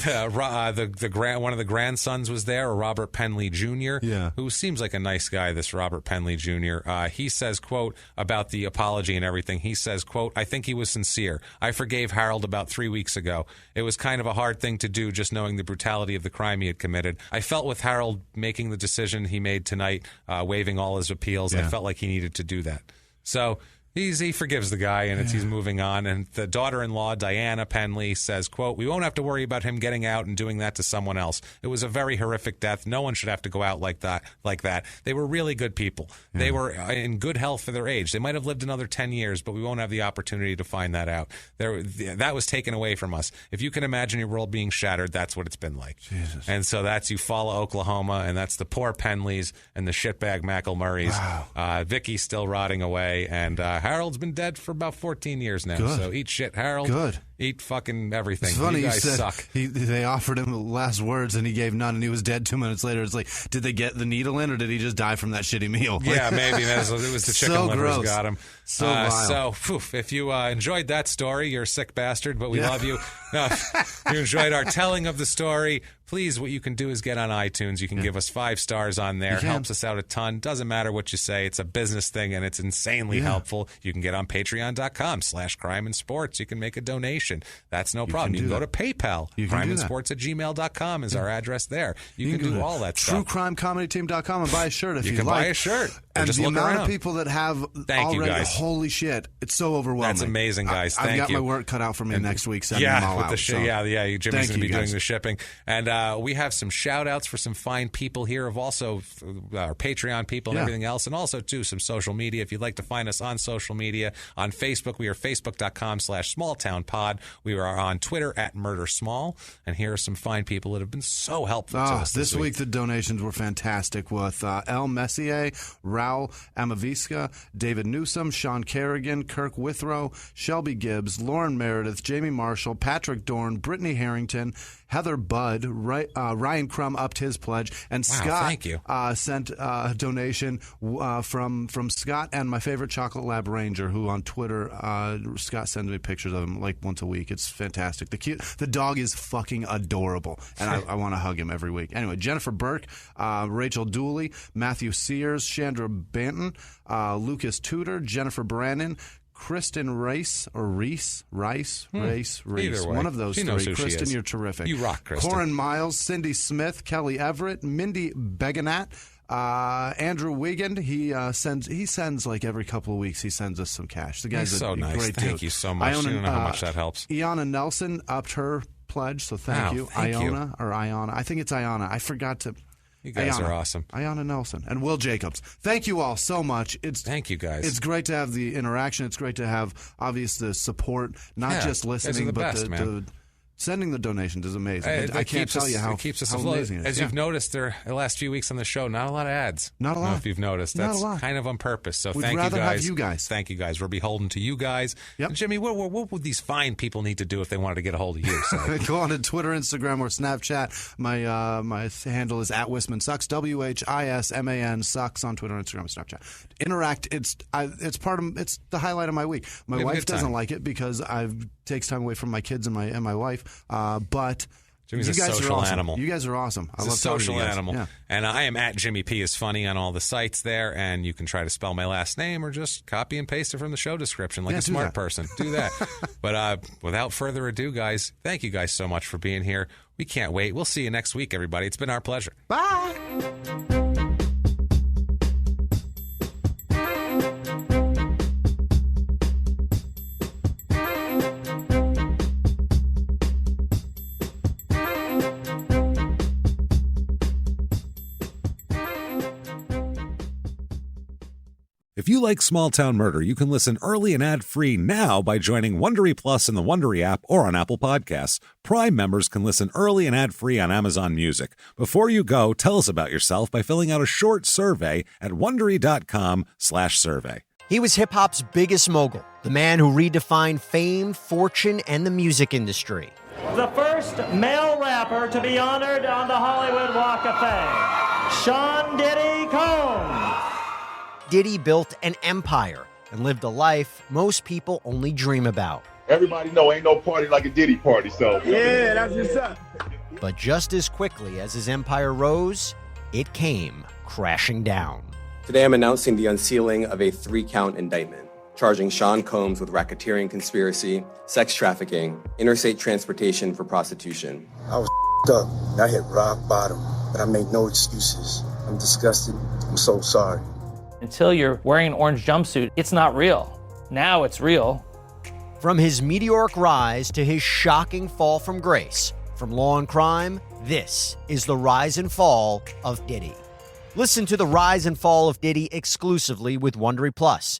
One of the grandsons was there, Robert Penley Jr., who seems like a nice guy, this Robert Penley Jr. He says, quote, about the apology and everything, he says, quote, "I think he was sincere. I forgave Harold about 3 weeks ago. It was kind of a hard thing to do, just knowing the brutality of the crime he had committed. I felt with Harold making the decision he made tonight, waiving all his appeals, I felt like he needed to do that." So he forgives the guy, and he's moving on. And the daughter-in-law, Diana Penley, says, quote, "We won't have to worry about him getting out and doing that to someone else. It was a very horrific death. No one should have to go out like that. They were really good people. They were in good health for their age. They might have lived another 10 years, but we won't have the opportunity to find that out. That was taken away from us. If you can imagine your world being shattered, that's what it's been like." Jesus. And so that's Eufaula, Oklahoma, and that's the poor Penleys and the shitbag McElmurrays. Wow. Vicky's still rotting away, and Harold's been dead for about 14 years now. Good. So eat shit, Harold. Good. Eat fucking everything. It's funny you guys you said suck. they offered him the last words and he gave none and he was dead 2 minutes later. It's like, did they get the needle in or did he just die from that shitty meal? Yeah, maybe. It was the chicken So livers gross. got him. So vile. So, if you enjoyed that story, you're a sick bastard, but we love you. If you enjoyed our telling of the story, please, what you can do is get on iTunes. You can give us 5 stars on there. Helps us out a ton. Doesn't matter what you say. It's a business thing, and it's insanely helpful. You can get on patreon.com/crimeinsports. You can make a donation. That's no problem. You can go to PayPal. crimeinsports@gmail.com is our address there. You can do all that stuff. TrueCrimeComedyTeam.com and buy a shirt if You you can like. buy a shirt. And just the look amount around. of people that have Thank you, already, guys. holy shit, it's so overwhelming. That's amazing, guys. I've Thank got you. my work cut out for me next week. Sending them all with out. the So. Jimmy's Thank going to be you, doing guys. the shipping. And we have some shout-outs for some fine people here of also our Patreon people and everything else. And also, too, some social media. If you'd like to find us on social media, on Facebook, we are facebook.com/smalltownpod. We are on Twitter @murdersmall. And here are some fine people that have been so helpful to us this week. The donations were fantastic with El Messier, Raul Amavisca, David Newsom, Sean Kerrigan, Kirk Withrow, Shelby Gibbs, Lauren Meredith, Jamie Marshall, Patrick Dorn, Brittany Harrington, Heather Budd, Ryan Crum upped his pledge, and Scott thank you. Sent a donation from Scott and my favorite Chocolate Lab Ranger, who on Twitter, Scott sends me pictures of him like once a week. It's fantastic. The dog is fucking adorable, and I want to hug him every week. Anyway, Jennifer Burke, Rachel Dooley, Matthew Sears, Chandra Banton, Lucas Tudor, Jennifer Brannon, Kristen Rice. Either way. One of those She knows three. who she Kristen, is. you're terrific. You rock, Kristen. Corin Miles, Cindy Smith, Kelly Everett, Mindy Beganat, Andrew Wiegand. He sends like every couple of weeks. He sends us some cash. The guy's He's so nice. great Thank dude. you so much. You don't know how much that helps. Iana Nelson upped her pledge, so thank you. Thank you. Iona. I think it's Iana. I forgot to. You guys are awesome. Ayanna Nelson and Will Jacobs. Thank you all so much. Thank you guys. It's great to have the interaction. It's great to have, obviously, the support, not just listening, but the sending the donations is amazing. I can't tell you how keeps us how afloat. amazing it is. As you've noticed, the last few weeks on the show, not a lot of ads. Not a lot. I don't know if you've noticed. Not That's a lot. kind of on purpose. So We'd thank you rather guys. have you guys. Thank you guys. We're beholden to you guys. Yep. And Jimmy, what would these fine people need to do if they wanted to get a hold of you? So. Go on to Twitter, Instagram, or Snapchat. My handle is @Whisman Sucks. WHISMAN Sucks on Twitter, Instagram, and Snapchat. Interact. It's the highlight of my week. My wife doesn't like it because takes time away from my kids and my wife. But Jimmy's you guys a social are awesome. animal. You guys are awesome. I He's love a social animal. Yeah. And I am @Jimmy P is funny on all the sites there, and you can try to spell my last name or just copy and paste it from the show description like a smart person. Do that. But without further ado, guys, thank you guys so much for being here. We can't wait. We'll see you next week, everybody. It's been our pleasure. Bye. If you like Small Town Murder, you can listen early and ad-free now by joining Wondery Plus in the Wondery app or on Apple Podcasts. Prime members can listen early and ad-free on Amazon Music. Before you go, tell us about yourself by filling out a short survey at Wondery.com/survey. He was hip-hop's biggest mogul, the man who redefined fame, fortune, and the music industry. The first male rapper to be honored on the Hollywood Walk of Fame, Sean Diddy Combs. Diddy built an empire and lived a life most people only dream about. Everybody know ain't no party like a Diddy party, so. Yeah, that's what's up. But just as quickly as his empire rose, it came crashing down. Today I'm announcing the unsealing of a 3-count indictment, charging Sean Combs with racketeering conspiracy, sex trafficking, interstate transportation for prostitution. I was up. I hit rock bottom, but I made no excuses. I'm disgusted. I'm so sorry. Until you're wearing an orange jumpsuit, it's not real. Now it's real. From his meteoric rise to his shocking fall from grace, from law and crime, this is the rise and fall of Diddy. Listen to the rise and fall of Diddy exclusively with Wondery Plus